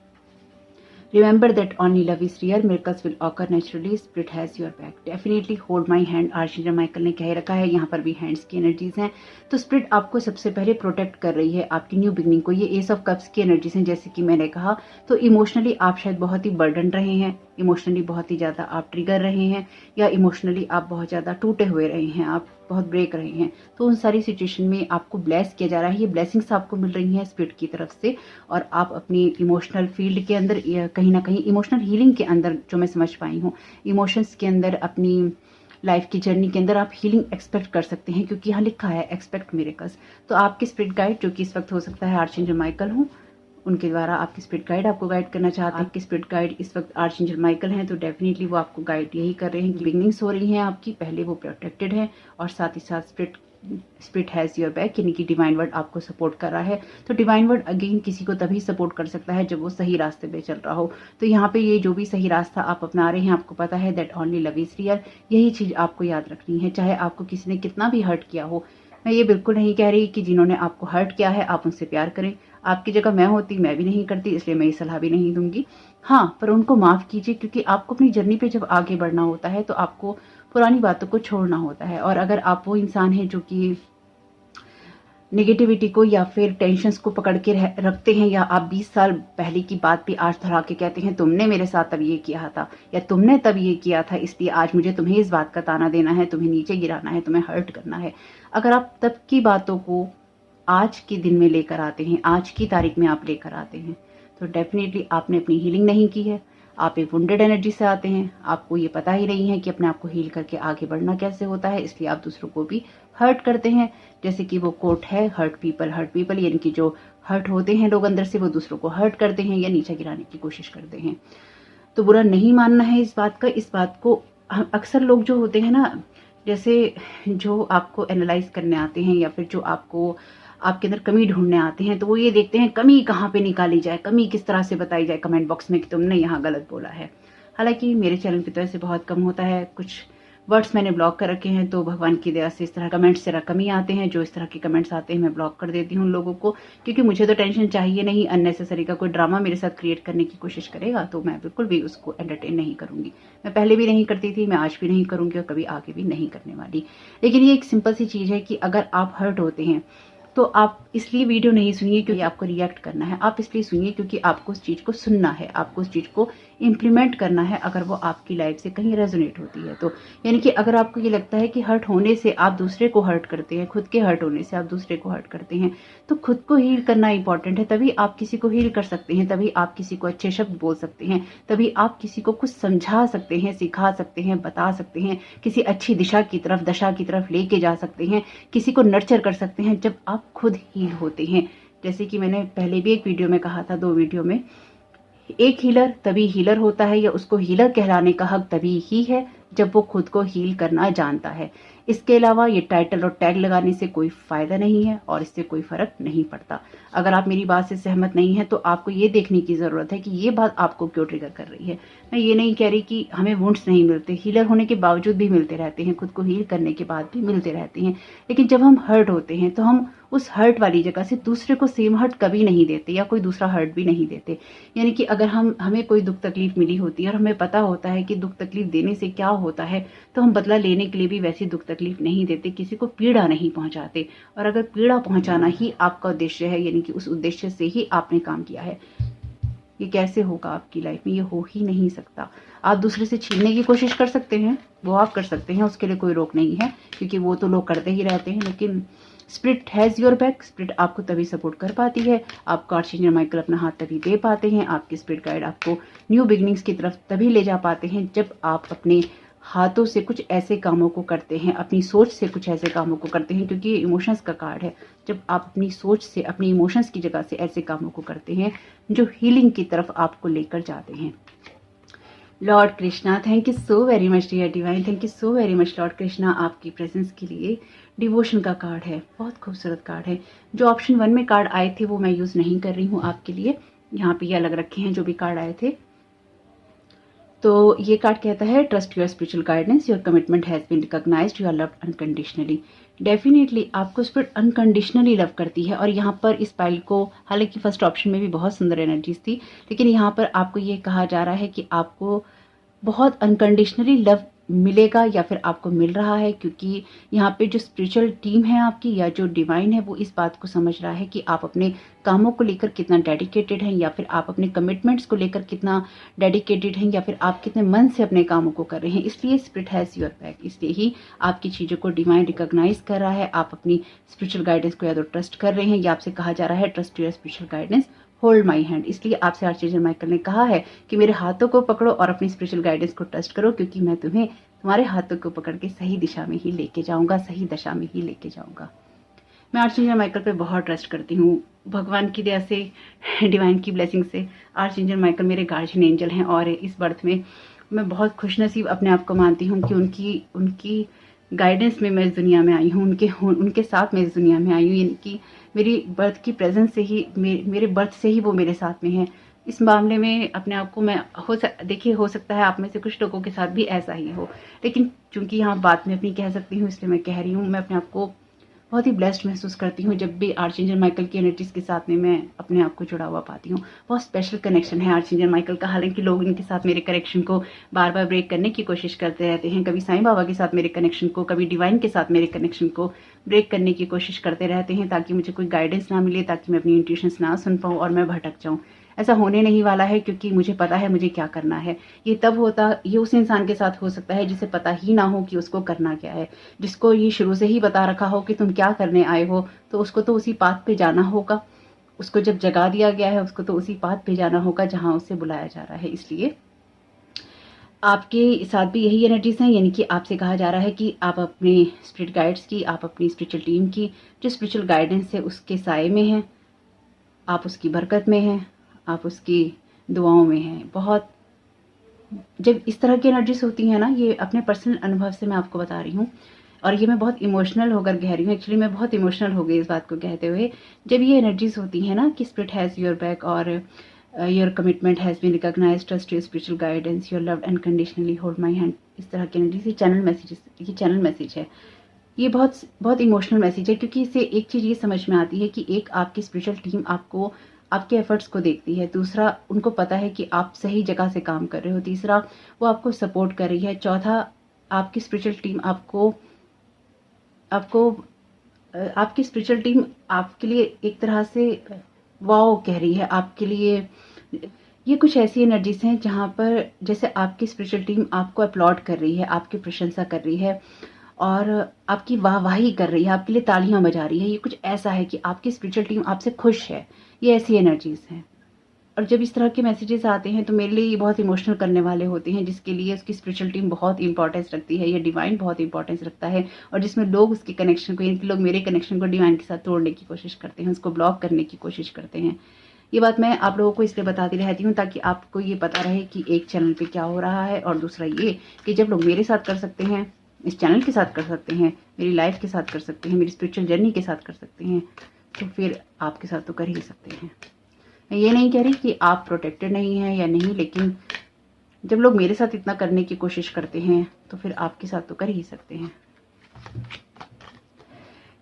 Remember that only love is real. Miracles will occur naturally. Spirit has your back. Definitely hold my hand. Archangel Michael ने कह रखा है, यहाँ पर भी हैंड्स की एनर्जीज हैं। तो स्पिरिट आपको सबसे पहले प्रोटेक्ट कर रही है आपकी न्यू बिगनिंग को। ये एस ऑफ कप्स की एनर्जीज हैं, जैसे कि मैंने कहा। तो इमोशनली आप शायद बहुत ही बर्डन रहे हैं, इमोशनली बहुत ही ज़्यादा आप ट्रिगर रहे हैं, या इमोशनली आप बहुत ज़्यादा टूटे हुए रहे हैं, आप बहुत ब्रेक रहे हैं। तो उन सारी सिचुएशन में आपको ब्लेस किया जा रहा है, ये ब्लेसिंग्स आपको मिल रही हैं स्पिरिट की तरफ से। और आप अपनी इमोशनल फील्ड के अंदर, कहीं ना कहीं इमोशनल हीलिंग के अंदर, जो मैं समझ पाई हूँ, इमोशंस के अंदर, अपनी लाइफ की जर्नी के अंदर आप हीलिंग एक्सपेक्ट कर सकते हैं, क्योंकि यहाँ लिखा है एक्सपेक्ट मिरेकल्स। तो आपके स्पिरिट गाइड, जो कि इस वक्त हो सकता है आर्चएंजल माइकल हूँ, उनके द्वारा आपके स्पिरिट गाइड आपको गाइड करना चाहते हैं। आपके स्पिरिट गाइड इस वक्त आर्चएंजल माइकल हैं, तो डेफिनेटली वो आपको गाइड यही कर रहे हैं कि बिगनिंग्स हो रही हैं आपकी, पहले वो प्रोटेक्टेड है, और साथ ही साथ स्पिरिट हैज़ योर बैक, यानी कि डिवाइन वर्ड आपको सपोर्ट कर रहा है। तो डिवाइन वर्ड अगेन किसी को तभी सपोर्ट कर सकता है जब वो सही रास्ते पे चल रहा हो। तो यहाँ पे ये जो भी सही रास्ता आप अपना रहे हैं, आपको पता है that only love is real, यही चीज़ आपको याद रखनी है। चाहे आपको किसी ने कितना भी हर्ट किया हो, मैं ये बिल्कुल नहीं कह रही कि जिन्होंने आपको हर्ट किया है आप उनसे प्यार करें। आपकी जगह मैं होती, मैं भी नहीं करती, इसलिए मैं ये सलाह भी नहीं दूंगी। हाँ, पर उनको माफ़ कीजिए, क्योंकि आपको अपनी जर्नी पे जब आगे बढ़ना होता है तो आपको पुरानी बातों को छोड़ना होता है। और अगर आप वो इंसान हैं जो कि नेगेटिविटी को या फिर टेंशन्स को पकड़ के रखते हैं, या आप 20 साल पहले की बात भी आज दोहरा के कहते हैं तुमने मेरे साथ तब ये किया था, या तुमने तब ये किया था, इसलिए आज मुझे तुम्हें इस बात का ताना देना है, तुम्हें नीचे गिराना है, तुम्हें हर्ट करना है। अगर आप तब की बातों को आज के दिन में लेकर आते हैं, आज की तारीख में आप लेकर आते हैं, तो डेफिनेटली आपने अपनी हीलिंग नहीं की है, आप एक वुंडेड एनर्जी से आते हैं, आपको ये पता ही नहीं है कि अपने आप को हील करके आगे बढ़ना कैसे होता है, इसलिए आप दूसरों को भी हर्ट करते हैं। जैसे कि वो कोट है, हर्ट पीपल, यानी कि जो हर्ट होते हैं लोग अंदर से, वो दूसरों को हर्ट करते हैं या नीचे गिराने की कोशिश करते हैं। तो बुरा नहीं मानना है इस बात का। इस बात को अक्सर लोग जो होते हैं ना, जैसे जो आपको एनालाइज करने आते हैं या फिर जो आपको आपके अंदर कमी ढूंढने आते हैं, तो वो ये देखते हैं कमी कहाँ पे निकाली जाए, कमी किस तरह से बताई जाए कमेंट बॉक्स में कि तुमने यहाँ गलत बोला है। हालांकि मेरे चैनल पे तो ऐसे बहुत कम होता है, कुछ वर्ड्स मैंने ब्लॉक कर रखे हैं, तो भगवान की दया से इस तरह कमेंट्स जरा कम ही आते हैं। जो इस तरह के कमेंट्स आते हैं मैं ब्लॉक कर देती हूँ उन लोगों को, क्योंकि मुझे तो टेंशन चाहिए नहीं। अननेसेसरी का कोई ड्रामा मेरे साथ क्रिएट करने की कोशिश करेगा तो मैं बिल्कुल भी उसको एंटरटेन नहीं करूंगी। मैं पहले भी नहीं करती थी, मैं आज भी नहीं करूंगी और कभी आगे भी नहीं करने वाली। लेकिन ये एक सिंपल सी चीज है कि अगर आप हर्ट होते हैं तो आप इसलिए वीडियो नहीं सुनिए क्योंकि आपको रिएक्ट करना है, आप इसलिए सुनिए क्योंकि आपको उस चीज को सुनना है, आपको उस चीज को इम्प्लीमेंट करना है। अगर वो आपकी लाइफ से कहीं रेजोनेट होती है तो, यानी कि अगर आपको ये लगता है कि हर्ट होने से आप दूसरे को हर्ट करते हैं, खुद के हर्ट होने से आप दूसरे को हर्ट करते हैं, तो खुद को हील करना इंपॉर्टेंट है। तभी आप किसी को हील कर सकते हैं, तभी आप किसी को अच्छे शब्द बोल सकते हैं, तभी आप किसी को कुछ समझा सकते हैं, सिखा सकते हैं, बता सकते हैं, किसी अच्छी दशा की तरफ लेके जा सकते हैं, किसी को नर्चर कर सकते हैं, जब आप खुद हील होते हैं। जैसे कि मैंने पहले भी एक वीडियो में कहा था, 2 वीडियो में, एक हीलर तभी हीलर होता है या उसको हीलर कहलाने का हक तभी ही है जब वो खुद को हील करना जानता है। इसके अलावा ये टाइटल और टैग लगाने से कोई फायदा नहीं है और इससे कोई फर्क नहीं पड़ता। अगर आप मेरी बात से सहमत नहीं है तो आपको ये देखने की जरूरत है कि ये बात आपको क्यों ट्रिगर कर रही है। मैं ये नहीं कह रही कि हमें वुंड्स नहीं मिलते, हीलर होने के बावजूद भी मिलते रहते हैं, खुद को हील करने के बाद भी मिलते रहते हैं। लेकिन जब हम हर्ट होते हैं तो हम उस हर्ट वाली जगह से दूसरे को सेम हर्ट कभी नहीं देते या कोई दूसरा हर्ट भी नहीं देते। यानी कि अगर हमें कोई दुख तकलीफ मिली होती है और हमें पता होता है कि दुख तकलीफ देने से क्या होता है, तो हम बदला लेने के लिए भी वैसी दुख तकलीफ नहीं देते, किसी को पीड़ा नहीं पहुंचाते। और अगर पीड़ा पहुंचाना ही आपका उद्देश्य है, यानी कि उस उद्देश्य से ही आपने काम किया है, ये कैसे होगा आपकी लाइफ में? ये हो ही नहीं सकता। आप दूसरे से छीनने की कोशिश कर सकते हैं, वो आप कर सकते हैं, उसके लिए कोई रोक नहीं है, क्योंकि वो तो लोग करते ही रहते हैं। लेकिन spirit has your back, spirit आपको तभी सपोर्ट कर पाती है, आपको आर्चएंजल माइकल अपना हाथ तभी दे पाते हैं, आपके स्पिरिट गाइड आपको न्यू बिगिनिंग्स की तरफ तभी ले जा पाते हैं जब आप अपने हाथों से कुछ ऐसे कामों को करते हैं, अपनी सोच से कुछ ऐसे कामों को करते हैं, क्योंकि ये इमोशंस का कार्ड है। जब आप अपनी सोच से, अपनी इमोशंस की जगह से ऐसे कामों को करते हैं जो हीलिंग की तरफ आपको लेकर जाते हैं। Lord Krishna, thank you so very much dear divine, thank you so very much lord Krishna, आपकी प्रेजेंस के लिए। डिवोशन का कार्ड है, बहुत खूबसूरत कार्ड है। जो ऑप्शन 1 में कार्ड आए थे वो मैं यूज नहीं कर रही हूँ आपके लिए, यहाँ पे ये अलग रखे हैं जो भी कार्ड आए थे। तो ये कार्ड कहता है, trust your spiritual guidance, your commitment has been recognised, you are loved unconditionally. Definitely आपको स्पिरिट अनकंडीशनली लव करती है। और यहाँ पर इस पाइल को, हालांकि फर्स्ट ऑप्शन में भी बहुत सुंदर एनर्जीज थी, लेकिन यहाँ पर आपको ये कहा जा रहा है कि आपको बहुत अनकंडीशनली लव मिलेगा या फिर आपको मिल रहा है, क्योंकि यहाँ पे जो स्पिरिचुअल टीम है आपकी या जो डिवाइन है वो इस बात को समझ रहा है कि आप अपने कामों को लेकर कितना डेडिकेटेड हैं, या फिर आप अपने कमिटमेंट्स को लेकर कितना डेडिकेटेड हैं, या फिर आप कितने मन से अपने कामों को कर रहे हैं। इसलिए स्पिरिट हैज योर बैक, इसलिए ही आपकी चीज़ों को डिवाइन रिकॉग्नाइज कर रहा है। आप अपनी स्पिरिचुअल गाइडेंस को या तो ट्रस्ट कर रहे हैं, या आपसे कहा जा रहा है trust your spiritual guidance, hold my hand. इसलिए आपसे आर्चएंजल माइकल ने कहा है कि मेरे हाथों को पकड़ो और अपनी स्पिरिचुअल गाइडेंस को ट्रस्ट करो, क्योंकि मैं तुम्हें तुम्हारे हाथों को पकड़ के सही दिशा में ही लेके जाऊंगा, सही दशा में ही लेके जाऊंगा। मैं आर्चएंजल माइकल पे बहुत ट्रस्ट करती हूँ। भगवान की दया से, डिवाइन की ब्लेसिंग से आर्चएंजल माइकल मेरे गार्जियन एंजल हैं। और इस बर्थ में मैं बहुत खुशनसीब अपने आप को मानती हूँ कि उनकी गाइडेंस में मैं इस दुनिया में आई हूँ, उनके साथ मैं इस दुनिया में आई हूँ। यानी कि मेरी बर्थ की प्रेजेंस से ही, मेरे बर्थ से ही वो मेरे साथ में है। इस मामले में अपने आप को मैं देखिए, हो सकता है आप में से कुछ लोगों के साथ भी ऐसा ही हो, लेकिन चूंकि यहाँ बात में अपनी कह सकती हूँ इसलिए मैं कह रही हूँ। मैं अपने आप को बहुत ही ब्लेस्ड महसूस करती हूँ जब भी आर्चएंजल माइकल की एनर्जीज के साथ में मैं अपने आप को जुड़ा हुआ पाती हूँ। बहुत स्पेशल कनेक्शन है आर्चएंजल माइकल का। हालांकि लोग इनके साथ मेरे कनेक्शन को बार बार ब्रेक करने की कोशिश करते रहते हैं, कभी साईं बाबा के साथ मेरे कनेक्शन को, कभी डिवाइन के साथ मेरे कनेक्शन को ब्रेक करने की कोशिश करते रहते हैं, ताकि मुझे कोई गाइडेंस ना मिले, ताकि मैं अपनी इंट्यूशंस ना सुन पाऊँ और मैं भटक जाऊँ। ऐसा होने नहीं वाला है, क्योंकि मुझे पता है मुझे क्या करना है। ये उस इंसान के साथ हो सकता है जिसे पता ही ना हो कि उसको करना क्या है, जिसको ये शुरू से ही बता रखा हो कि तुम क्या करने आए हो, तो उसको तो उसी पाथ पे जाना होगा। उसको जब जगा दिया गया है, उसको तो उसी पाथ पे जाना होगा जहां उसे बुलाया जा रहा है। इसलिए आपके साथ भी यही एनर्जीज़ हैं, यानी कि आपसे कहा जा रहा है कि आप अपने स्पिरिट गाइड्स की, आप अपनी स्पिरिचुअल टीम की जो स्पिरिचुअल गाइडेंस है उसके साए में हैं, आप उसकी बरकत में हैं, आप उसकी दुआओं में हैं। बहुत जब इस तरह की एनर्जीज होती हैं ना, ये अपने पर्सनल अनुभव से मैं आपको बता रही हूँ, और ये मैं बहुत इमोशनल होकर कह रही हूँ। एक्चुअली मैं बहुत इमोशनल हो गई इस बात को कहते हुए। जब ये एनर्जीज होती हैं ना कि स्पिरिट हैज़ योर बैक, और your commitment has been recognised, trust your spiritual guidance, your loved unconditionally, hold my hand, इस तरह की एनर्जीज, ये चैनल मैसेज है। ये बहुत बहुत इमोशनल मैसेज है, क्योंकि इससे एक चीज़ ये समझ में आती है कि एक आपकी स्पिरिचुअल टीम आपको, आपके एफर्ट्स को देखती है। दूसरा, उनको पता है कि आप सही जगह से काम कर रहे हो। तीसरा, वो आपको सपोर्ट कर रही है। चौथा, आपकी स्पिरिचुअल टीम आपको आपको आपकी स्पिरिचुअल टीम आपके लिए एक तरह से वाओ कह रही है आपके लिए। ये कुछ ऐसी एनर्जीज हैं जहाँ पर जैसे आपकी स्पिरिचुअल टीम आपको अपलॉड कर रही है, आपकी प्रशंसा कर रही है और आपकी वाहवाही कर रही है, आपके लिए तालियां बजा रही है। ये कुछ ऐसा है कि आपकी स्पिरिचुअल टीम आपसे खुश है। ये ऐसी एनर्जीज हैं। और जब इस तरह के मैसेजेस आते हैं तो मेरे लिए ये बहुत इमोशनल करने वाले होते हैं, जिसके लिए उसकी स्पिरिचुअल टीम बहुत इंपॉर्टेंस रखती है, या डिवाइन बहुत इंपॉर्टेंस रखता है, और जिसमें लोग उसके कनेक्शन को, यानी कि लोग मेरे कनेक्शन को डिवाइन के साथ तोड़ने की कोशिश करते हैं, उसको ब्लॉक करने की कोशिश करते हैं। ये बात मैं आप लोगों को इसलिए बताती रहती हूँ ताकि आपको ये पता रहे कि एक चैनल पे क्या हो रहा है, और दूसरा ये कि जब लोग मेरे साथ कर सकते हैं, इस चैनल के साथ कर सकते हैं, मेरी लाइफ के साथ कर सकते हैं, मेरी स्पिरिचुअल जर्नी के साथ कर सकते हैं, तो फिर आपके साथ तो कर ही सकते हैं। मैं ये नहीं कह रही कि आप प्रोटेक्टेड नहीं हैं या नहीं, लेकिन जब लोग मेरे साथ इतना करने की कोशिश करते हैं तो फिर आपके साथ तो कर ही सकते हैं।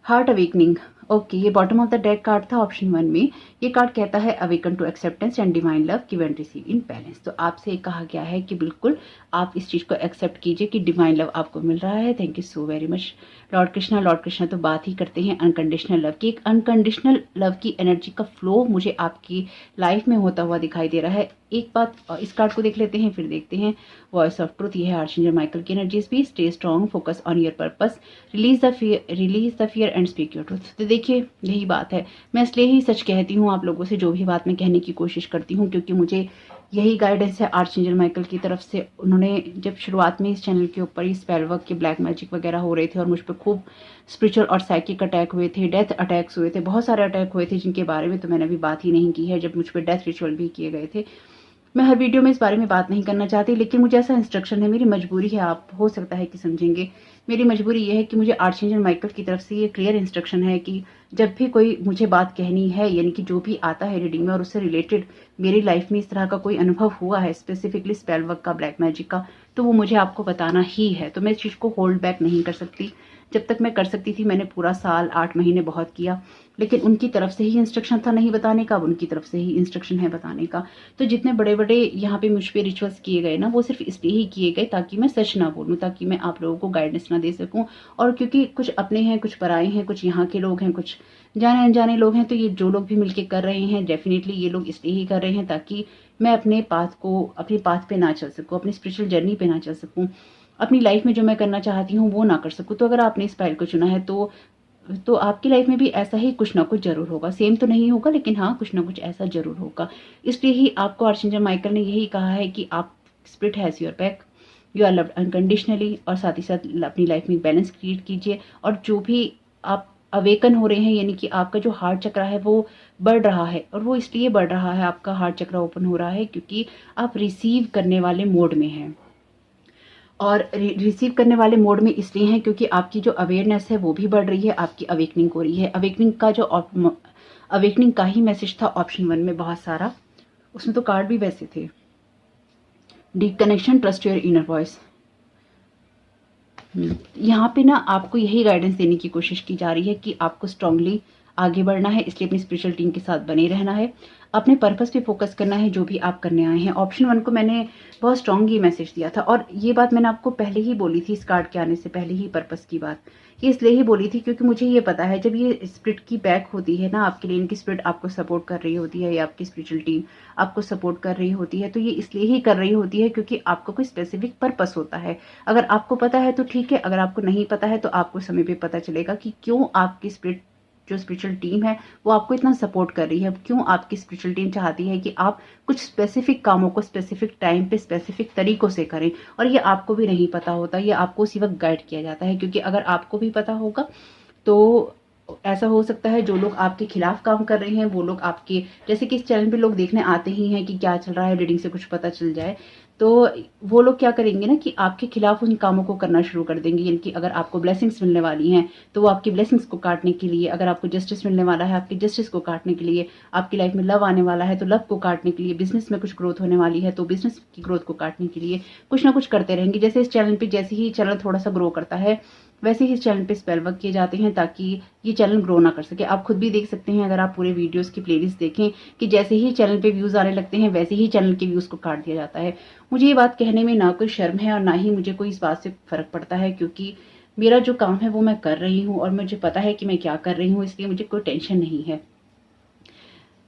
हार्ट अवेकनिंग, ओके, ये bottom of the deck card था ऑप्शन 1 में। ये कार्ड कहता है awaken to acceptance and divine love, give and receive in balance. तो आपसे कहा गया है कि बिल्कुल आप इस चीज़ को एक्सेप्ट कीजिए कि डिवाइन लव आपको मिल रहा है। Thank you so very much lord Krishna तो बात ही करते हैं अनकंडीशनल लव की। एक अनकंडीशनल लव की एनर्जी का फ्लो मुझे आपकी लाइफ में होता हुआ दिखाई दे रहा है। एक बात, इस कार्ड को देख लेते हैं, फिर देखते हैं वॉइस ऑफ ट्रूथ। ये है आर्चेंजल माइकल की एनर्जीज भी। Stay strong, focus on your purpose, release the fear and speak your truth. तो देखिए यही बात है, मैं इसलिए ही सच कहती हूँ आप लोगों से, जो भी बात मैं कहने की कोशिश करती हूँ, क्योंकि मुझे यही गाइडेंस है आर्चेंजल माइकल की तरफ से। उन्होंने जब शुरुआत में इस चैनल के ऊपर इस स्पेल वर्क के ब्लैक मैजिक वगैरह हो रहे थे और मुझ पर खूब स्पिरिचुअल और साइकिक अटैक हुए थे, डेथ अटैक्स हुए थे, बहुत सारे अटैक हुए थे जिनके बारे में तो मैंने अभी बात ही नहीं की है, जब मुझ पर डेथ रिचुअल भी किए गए थे। मैं हर वीडियो में इस बारे में बात नहीं करना चाहती, लेकिन मुझे ऐसा इंस्ट्रक्शन है, मेरी मजबूरी है, आप हो सकता है कि समझेंगे। मेरी मजबूरी ये है कि मुझे आर्चेंजल माइकल की तरफ से ये क्लियर इंस्ट्रक्शन है कि जब भी कोई मुझे बात कहनी है, यानी कि जो भी आता है रीडिंग में और उससे रिलेटेड मेरी लाइफ में इस तरह का कोई अनुभव हुआ है, स्पेसिफिकली स्पेल वर्क का, ब्लैक मैजिक का, तो वो मुझे आपको बताना ही है। तो मैं इस चीज़ को होल्ड बैक नहीं कर सकती। जब तक मैं कर सकती थी मैंने पूरा साल 8 महीने बहुत किया, लेकिन उनकी तरफ से ही इंस्ट्रक्शन था नहीं बताने का, अब उनकी तरफ से ही इंस्ट्रक्शन है बताने का। तो जितने बड़े बड़े यहाँ पे मुझ पे रिचुअल्स किए गए ना, वो सिर्फ इसलिए ही किए गए ताकि मैं सच ना बोलूँ, ताकि मैं आप लोगों को गाइडेंस ना दे सकूँ। और क्योंकि कुछ अपने हैं, कुछ पराए हैं, कुछ यहाँ के लोग हैं, कुछ जाने अनजाने लोग हैं, तो ये जो लोग भी मिलके कर रहे हैं, डेफिनेटली ये लोग इसलिए ही कर रहे हैं ताकि मैं अपने पाथ पे ना चल सकूँ, अपनी स्पिरिचुअल जर्नी पे ना चल सकूँ, अपनी लाइफ में जो मैं करना चाहती हूँ वो ना कर सकूँ। तो अगर आपने इस फाइल को चुना है तो आपकी लाइफ में भी ऐसा ही कुछ ना कुछ जरूर होगा। सेम तो नहीं होगा, लेकिन हाँ कुछ ना कुछ ऐसा जरूर होगा। इसलिए ही आपको आर्चेंजल माइकल ने यही कहा है कि आप, spirit has your back, you are loved unconditionally, और साथ ही साथ अपनी लाइफ में बैलेंस क्रिएट कीजिए। और जो भी आप अवेकन हो रहे हैं, यानी कि आपका जो हार्ट चक्र है वो बढ़ रहा है, और वो इसलिए बढ़ रहा है, आपका हार्ट चक्र ओपन हो रहा है क्योंकि आप रिसीव करने वाले मोड में हैं। और रिसीव करने वाले मोड में इसलिए हैं क्योंकि आपकी जो अवेयरनेस है वो भी बढ़ रही है, आपकी अवेकनिंग हो रही है। अवेकनिंग का ही मैसेज था ऑप्शन 1 में बहुत सारा, उसमें तो कार्ड भी वैसे थे। Deep connection, trust your inner voice. यहाँ पे ना आपको यही गाइडेंस देने की कोशिश की जा रही है कि आपको स्ट्रांगली आगे बढ़ना है, इसलिए अपनी स्पिरिचुअल टीम के साथ बने रहना है, अपने पर्पस पे फोकस करना है जो भी आप करने आए हैं। ऑप्शन 1 को मैंने बहुत स्ट्रांग ये मैसेज दिया था, और ये बात मैंने आपको पहले ही बोली थी, इस कार्ड के आने से पहले ही पर्पस की बात ये इसलिए ही बोली थी क्योंकि मुझे ये पता है जब ये स्पिरिट की बैक होती है ना आपके लिए, इनकी स्पिरिट आपको सपोर्ट कर रही होती है या आपकी स्पिरिचुअल टीम आपको सपोर्ट कर रही होती है, तो ये इसलिए ही कर रही होती है क्योंकि आपको कोई स्पेसिफिक पर्पस होता है। अगर आपको पता है तो ठीक है, अगर आपको नहीं पता है तो आपको समय पे पता चलेगा कि क्यों आपकी स्पिरिट जो स्पिरिचुअल टीम है वो आपको इतना सपोर्ट कर रही है। क्यों? आपकी स्पिरिचुअल टीम चाहती है कि आप कुछ स्पेसिफिक कामों को स्पेसिफिक टाइम पे स्पेसिफिक तरीकों से करें, और ये आपको भी नहीं पता होता, ये आपको उसी वक्त गाइड किया जाता है। क्योंकि अगर आपको भी पता होगा तो ऐसा हो सकता है जो लोग आपके खिलाफ काम कर रहे हैं वो लोग आपके, जैसे कि इस चैनल पे लोग देखने आते ही हैं कि क्या चल रहा है, रीडिंग से कुछ पता चल जाए, तो वो लोग क्या करेंगे ना कि आपके खिलाफ उन कामों को करना शुरू कर देंगे। यानी कि अगर आपको ब्लेसिंग्स मिलने वाली हैं तो वो आपकी ब्लेसिंग्स को काटने के लिए, अगर आपको जस्टिस मिलने वाला है आपकी जस्टिस को काटने के लिए, आपकी लाइफ में लव आने वाला है तो लव को काटने के लिए, बिजनेस में कुछ ग्रोथ होने वाली है तो बिजनेस की ग्रोथ को काटने के लिए कुछ ना कुछ करते रहेंगे। जैसे इस चैनल पे जैसे ही चैनल थोड़ा सा ग्रो करता है वैसे ही इस चैनल पे स्पेल वर्क किए जाते हैं ताकि ये चैनल ग्रो ना कर सके। आप खुद भी देख सकते हैं अगर आप पूरे वीडियोस की प्लेलिस्ट देखें कि जैसे ही चैनल पे व्यूज आने लगते हैं वैसे ही चैनल के व्यूज को काट दिया जाता है। मुझे ये बात कहने में ना कोई शर्म है और ना ही मुझे कोई इस बात से फर्क पड़ता है, क्योंकि मेरा जो काम है वो मैं कर रही हूँ और मुझे पता है कि मैं क्या कर रही हूँ, इसलिए मुझे कोई टेंशन नहीं है।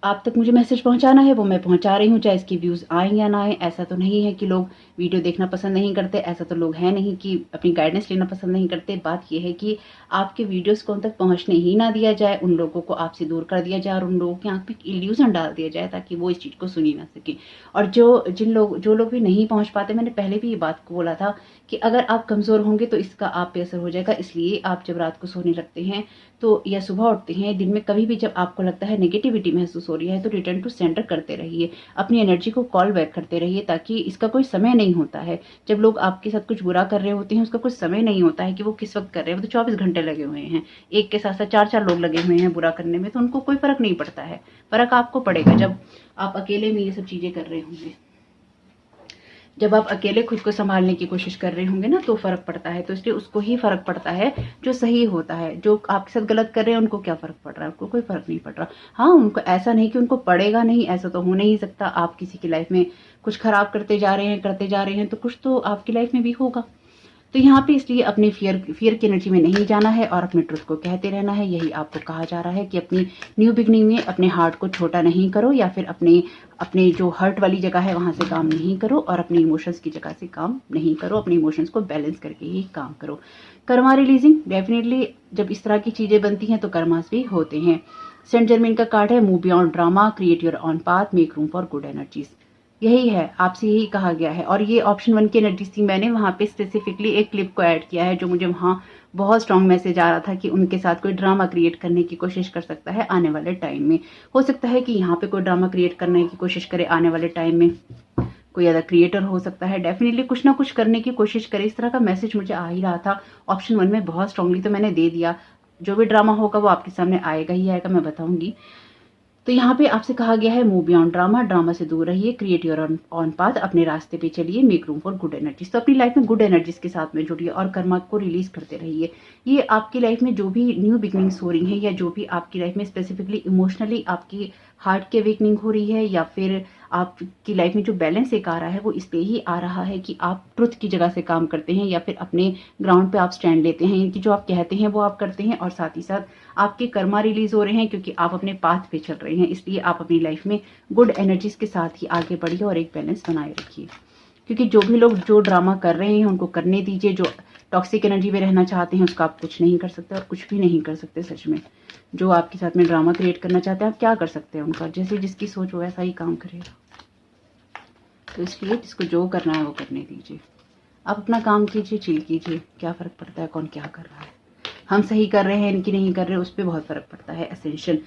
आप तक मुझे मैसेज पहुंचाना है वो मैं पहुंचा रही हूँ, चाहे इसके व्यूज़ आए या ना आए। ऐसा तो नहीं है कि लोग वीडियो देखना पसंद नहीं करते, ऐसा तो लोग हैं नहीं कि अपनी गाइडेंस लेना पसंद नहीं करते। बात यह है कि आपके वीडियोस को उन तक पहुंचने ही ना दिया जाए, उन लोगों को आपसे दूर कर दिया जाए और उन लोगों की आंख में इल्यूजन डाल दिया जाए ताकि वो इस चीज़ को सुनी ना सके। और जो लोग भी नहीं पहुँच पाते, मैंने पहले भी ये बात को बोला था कि अगर आप कमज़ोर होंगे तो इसका आप पे असर हो जाएगा। इसलिए आप जब रात को सोने लगते हैं तो या सुबह उठते हैं, दिन में कभी भी जब आपको लगता है नेगेटिविटी महसूस हो रही है तो रिटर्न टू सेंटर करते रहिए, अपनी एनर्जी को कॉल बैक करते रहिए, ताकि इसका कोई समय नहीं होता है। जब लोग आपके साथ कुछ बुरा कर रहे होते हैं उसका कुछ समय नहीं होता है कि वो किस वक्त कर रहे हैं। वो तो 24 घंटे लगे हुए हैं, एक के साथ साथ 4-4 लोग लगे हुए हैं बुरा करने में, तो उनको कोई फर्क नहीं पड़ता है। फर्क आपको पड़ेगा जब आप अकेले में ये सब चीजें कर रहे होंगे, जब आप अकेले खुद को संभालने की कोशिश कर रहे होंगे ना तो फर्क पड़ता है। तो इसलिए उसको ही फर्क पड़ता है जो सही होता है। जो आपके साथ गलत कर रहे हैं उनको क्या फर्क पड़ रहा है? उनको कोई फर्क नहीं पड़ रहा। हाँ, उनको ऐसा नहीं कि उनको पड़ेगा नहीं, ऐसा तो हो नहीं सकता। आप किसी की लाइफ में कुछ खराब करते जा रहे हैं तो कुछ तो आपकी लाइफ में भी होगा। तो यहाँ पे इसलिए अपने फियर की एनर्जी में नहीं जाना है और अपने ट्रुथ को कहते रहना है। यही आपको कहा जा रहा है कि अपनी न्यू बिगनिंग में अपने हार्ट को छोटा नहीं करो, या फिर अपने जो हर्ट वाली जगह है वहां से काम नहीं करो और अपने इमोशंस की जगह से काम नहीं करो। अपने इमोशंस को बैलेंस करके ही काम करो। कर्मा रिलीजिंग, डेफिनेटली जब इस तरह की चीजें बनती हैं तो कर्मास भी होते हैं। सेंट जर्मिन का कार्ड है, move beyond drama, create your on path, make room for good energies. यही है, आपसे यही कहा गया है। और ये ऑप्शन 1 की एनर्जी थी, मैंने वहां पे स्पेसिफिकली एक क्लिप को ऐड किया है जो मुझे वहां बहुत स्ट्रांग मैसेज आ रहा था कि उनके साथ कोई ड्रामा क्रिएट करने की कोशिश कर सकता है आने वाले टाइम में। हो सकता है कि यहाँ पे कोई ड्रामा क्रिएट करने की कोशिश करे आने वाले टाइम में, कोई अदर क्रिएटर हो सकता है। डेफिनेटली कुछ ना कुछ करने की कोशिश करे, इस तरह का मैसेज मुझे आ ही रहा था ऑप्शन 1 में बहुत स्ट्रांगली, तो मैंने दे दिया। जो भी ड्रामा होगा वो आपके सामने आएगा ही आएगा, मैं बताऊंगी। तो यहाँ पे आपसे कहा गया है मूव बियॉन्ड ड्रामा, ड्रामा से दूर रहिए, क्रिएट योर ऑन पाथ, अपने रास्ते पे चलिए, make room for good energies. तो अपनी लाइफ में गुड एनर्जीज के साथ में जुड़िए और कर्मा को रिलीज करते रहिए। ये आपकी लाइफ में जो भी न्यू बिगनिंग्स हो रही हैं, या जो भी आपकी लाइफ में स्पेसिफिकली इमोशनली आपकी हार्ट की अवेकनिंग हो रही है, या फिर आपकी लाइफ में जो बैलेंस एक आ रहा है वो इसलिए ही आ रहा है कि आप ट्रुथ की जगह से काम करते हैं या फिर अपने ग्राउंड पे आप स्टैंड लेते हैं। इनकी जो आप कहते हैं वो आप करते हैं, और साथ ही साथ आपके कर्मा रिलीज हो रहे हैं क्योंकि आप अपने पाथ पे चल रहे हैं। इसलिए आप अपनी लाइफ में गुड एनर्जीज के साथ ही आगे बढ़िए और एक बैलेंस बनाए रखिए। क्योंकि जो भी लोग जो ड्रामा कर रहे हैं उनको करने दीजिए। जो टॉक्सिक एनर्जी में रहना चाहते हैं उसका आप कुछ नहीं कर सकते और कुछ भी नहीं कर सकते। सच में जो आपके साथ में ड्रामा क्रिएट करना चाहते हैं आप क्या कर सकते हैं? उनका जैसे जिसकी सोच हो वैसा ही काम करेगा। तो इसलिए जिसको जो करना है वो करने दीजिए। आप अपना काम कीजिए, चिल कीजिए, क्या फ़र्क पड़ता है कौन क्या कर रहा है। हम सही कर रहे हैं इनकी नहीं कर रहे, उस पर बहुत फ़र्क पड़ता है। एसेंशन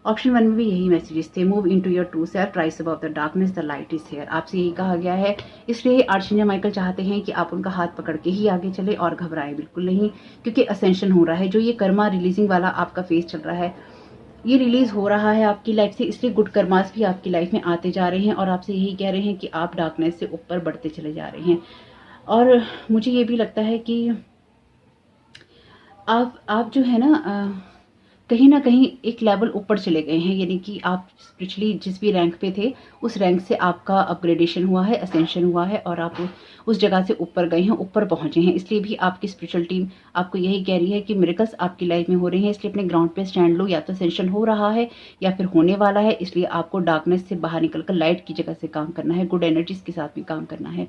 ऑप्शन 1 में भी यही मैसेजेस थे। Move into your true self, rise above the darkness, the light is here. आपसे यही कहा गया है। इसलिए आर्चेंजल माइकल चाहते हैं कि आप उनका हाथ पकड़ के ही आगे चले और घबराएं बिल्कुल नहीं, क्योंकि असेंशन हो रहा है। जो ये कर्मा रिलीजिंग वाला आपका फेज चल रहा है ये रिलीज हो रहा है आपकी लाइफ से, इसलिए गुड कर्मास भी आपकी लाइफ में आते जा रहे हैं और आपसे यही कह रहे हैं कि आप डार्कनेस से ऊपर बढ़ते चले जा रहे हैं। और मुझे ये भी लगता है कि आप जो है ना कहीं ना कहीं एक लेवल ऊपर चले गए हैं। यानी कि आप स्पिरिचुअली जिस भी रैंक पे थे उस रैंक से आपका अपग्रेडेशन हुआ है, असेंशन हुआ है और आप उस जगह से ऊपर गए हैं, ऊपर पहुंचे हैं। इसलिए भी आपकी स्पिरिचुअल टीम आपको यही कह रही है कि मिरेकल्स आपकी लाइफ में हो रहे हैं। इसलिए अपने ग्राउंड पे स्टैंड लो। या तो असेंशन हो रहा है या फिर होने वाला है, इसलिए आपको डार्कनेस से बाहर निकलकर लाइट की जगह से काम करना है, गुड एनर्जीज के साथ भी काम करना है।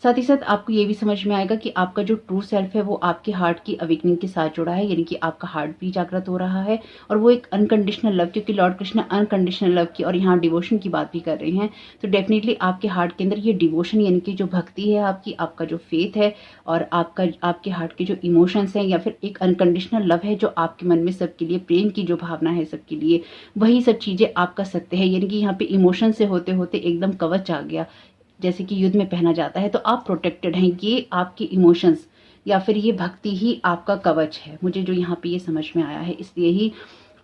साथ ही साथ आपको ये भी समझ में आएगा कि आपका जो ट्रू सेल्फ है वो आपके हार्ट की अवेकनिंग के साथ जुड़ा है, यानी कि आपका हार्ट भी जागृत हो रहा है और वो एक अनकंडीशनल लव, क्योंकि लॉर्ड कृष्ण अनकंडीशनल लव की और यहाँ डिवोशन की बात भी कर रहे हैं, तो डेफिनेटली आपके हार्ट के अंदर ये डिवोशन यानी कि जो भक्ति है आपकी, आपका जो फेथ है और आपके हार्ट के जो इमोशंस हैं या फिर एक अनकंडीशनल लव है जो आपके मन में सबके लिए, प्रेम की जो भावना है सबके लिए, वही सब चीजें आपका सत्य है। यानी कि यहाँ पे इमोशन से होते होते एकदम कवच आ गया, जैसे कि युद्ध में पहना जाता है, तो आप प्रोटेक्टेड हैं। ये आपके इमोशंस या फिर ये भक्ति ही आपका कवच है, मुझे जो यहाँ पे ये समझ में आया है। इसलिए ही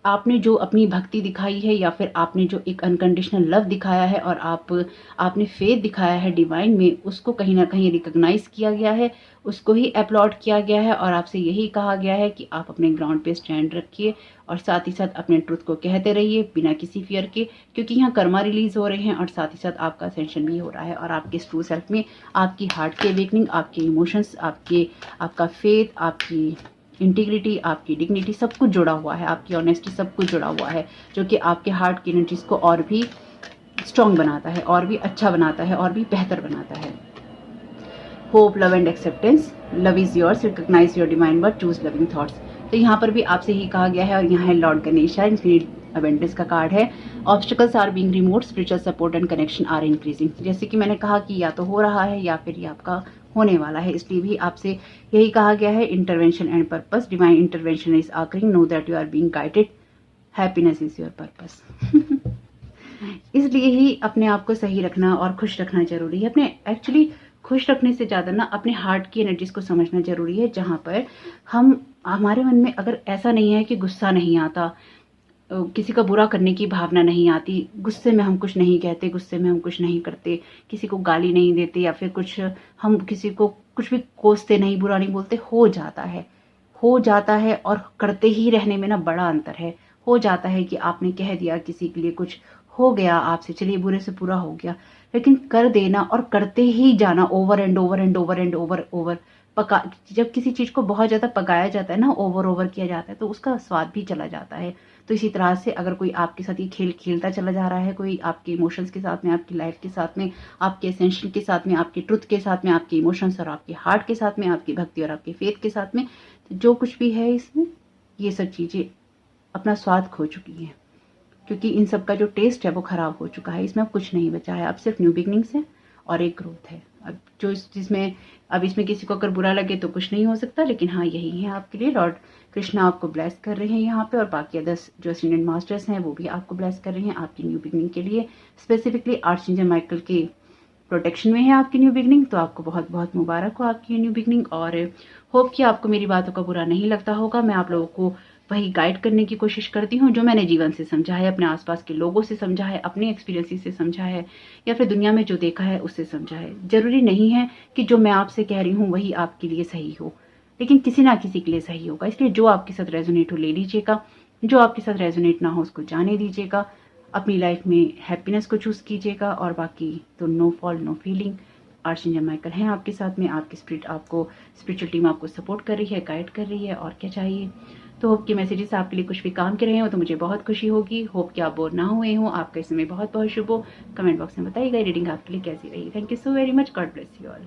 आपने जो अपनी भक्ति दिखाई है या फिर आपने जो एक अनकंडीशनल लव दिखाया है और आपने फेथ दिखाया है डिवाइन में, उसको कहीं ना कहीं रिकॉग्नाइज किया गया है, उसको ही अपलॉड किया गया है और आपसे यही कहा गया है कि आप अपने ग्राउंड पे स्टैंड रखिए और साथ ही साथ अपने ट्रुथ को कहते रहिए बिना किसी फियर के, क्योंकि यहाँ कर्मा रिलीज हो रहे हैं और साथ ही साथ आपका असेंशन भी हो रहा है और आपके ट्रू सेल्फ में आपकी हार्ट की अवेकनिंग, आपके इमोशंस, आपका फेथ, आपकी इंटीग्रिटी, आपकी डिग्निटी सब कुछ जुड़ा हुआ है, आपकी ऑनेस्टी सब कुछ जुड़ा हुआ है, जो कि आपके हार्ट की एनर्जीज को और भी स्ट्रॉन्ग बनाता है, और भी अच्छा बनाता है, और भी बेहतर बनाता है। Hope, love and acceptance, love is yours, recognise your divine word, choose loving thoughts. तो यहाँ पर भी आपसे ही कहा गया है और यहाँ है लॉर्ड गणेशा, इन्फिनिट अवेंटेस का कार्ड है। Obstacles are being removed, spiritual support and connection are increasing. जैसे कि मैंने कहा कि या तो हो रहा है या फिर ये आपका होने वाला है, इसलिए भी आपसे यही कहा गया है, intervention and purpose, divine intervention is occurring, know that you are being guided, happiness is your purpose. इसलिए ही अपने आप को सही रखना और खुश रखना जरूरी है। अपने एक्चुअली खुश रखने से ज्यादा ना अपने हार्ट की एनर्जीज को समझना जरूरी है, जहां पर हमारे मन में अगर ऐसा नहीं है कि गुस्सा नहीं आता, किसी का बुरा करने की भावना नहीं आती, गुस्से में हम कुछ नहीं कहते, गुस्से में हम कुछ नहीं करते, किसी को गाली नहीं देते या फिर कुछ हम किसी को कुछ भी कोसते नहीं, बुरा नहीं बोलते, हो जाता है और करते ही रहने में ना बड़ा अंतर है। हो जाता है कि आपने कह दिया किसी के लिए, कुछ हो गया आपसे, चलिए बुरे से पूरा हो गया, लेकिन कर देना और करते ही जाना over and over and over and over जब किसी चीज को बहुत ज्यादा पकाया जाता है ना, ओवर किया जाता है, तो उसका स्वाद भी चला जाता है। तो इसी तरह से अगर कोई आपके साथ ये खेल खेलता चला जा रहा है, कोई आपके इमोशंस के साथ में, आपकी लाइफ के साथ में, आपके एसेंशियल के साथ में, आपके ट्रुथ के साथ में, आपके इमोशंस और आपके हार्ट के साथ में, आपकी भक्ति और आपके फेथ के साथ में, तो जो कुछ भी है इसमें, ये सब चीजें अपना स्वाद खो चुकी है, क्योंकि इन सब का जो टेस्ट है वो खराब हो चुका है। इसमें अब कुछ नहीं बचा है, अब सिर्फ न्यू बिगनिंग्स है और एक ग्रोथ है। अब इसमें किसी को अगर बुरा लगे तो कुछ नहीं हो सकता, लेकिन हाँ यही है आपके लिए। लॉर्ड कृष्णा आपको ब्लेस कर रहे हैं यहाँ पे, और बाकी अदर्स जो असेंडेंट मास्टर्स हैं वो भी आपको ब्लेस कर रहे हैं आपकी न्यू बिगनिंग के लिए। स्पेसिफिकली आर्चएंजल माइकल के प्रोटेक्शन में है आपकी न्यू बिगनिंग, तो आपको बहुत बहुत मुबारक हो आपकी न्यू बिगनिंग। और होप कि आपको मेरी बातों का बुरा नहीं लगता होगा। मैं आप लोगों को वही गाइड करने की कोशिश करती हूँ जो मैंने जीवन से समझा है, अपने आसपास के लोगों से समझा है, अपने एक्सपीरियंसेस से समझा है, या फिर दुनिया में जो देखा है उससे समझा है। जरूरी नहीं है कि जो मैं आपसे कह रही हूँ वही आपके लिए सही हो, लेकिन किसी ना किसी के लिए सही होगा। इसलिए जो आपके साथ रेजोनेट हो ले लीजिएगा, जो आपके साथ रेजोनेट ना हो उसको जाने दीजिएगा। अपनी लाइफ में हैप्पीनेस को चूज कीजिएगा, और बाकी तो no fall no feeling. Archangel Michael हैं आपके साथ में, आपकी स्पिरिचुअल टीम आपको सपोर्ट कर रही है, गाइड कर रही है, और क्या चाहिए। तो होप के मैसेजेस आपके लिए कुछ भी काम के रहे हो तो मुझे बहुत खुशी होगी। होप कि आप बोर ना हुए हो, आपका इस समय बहुत बहुत शुभ हो। कमेंट बॉक्स में बताइएगा रीडिंग आपके लिए कैसी रही। Thank you so very much, God bless you all.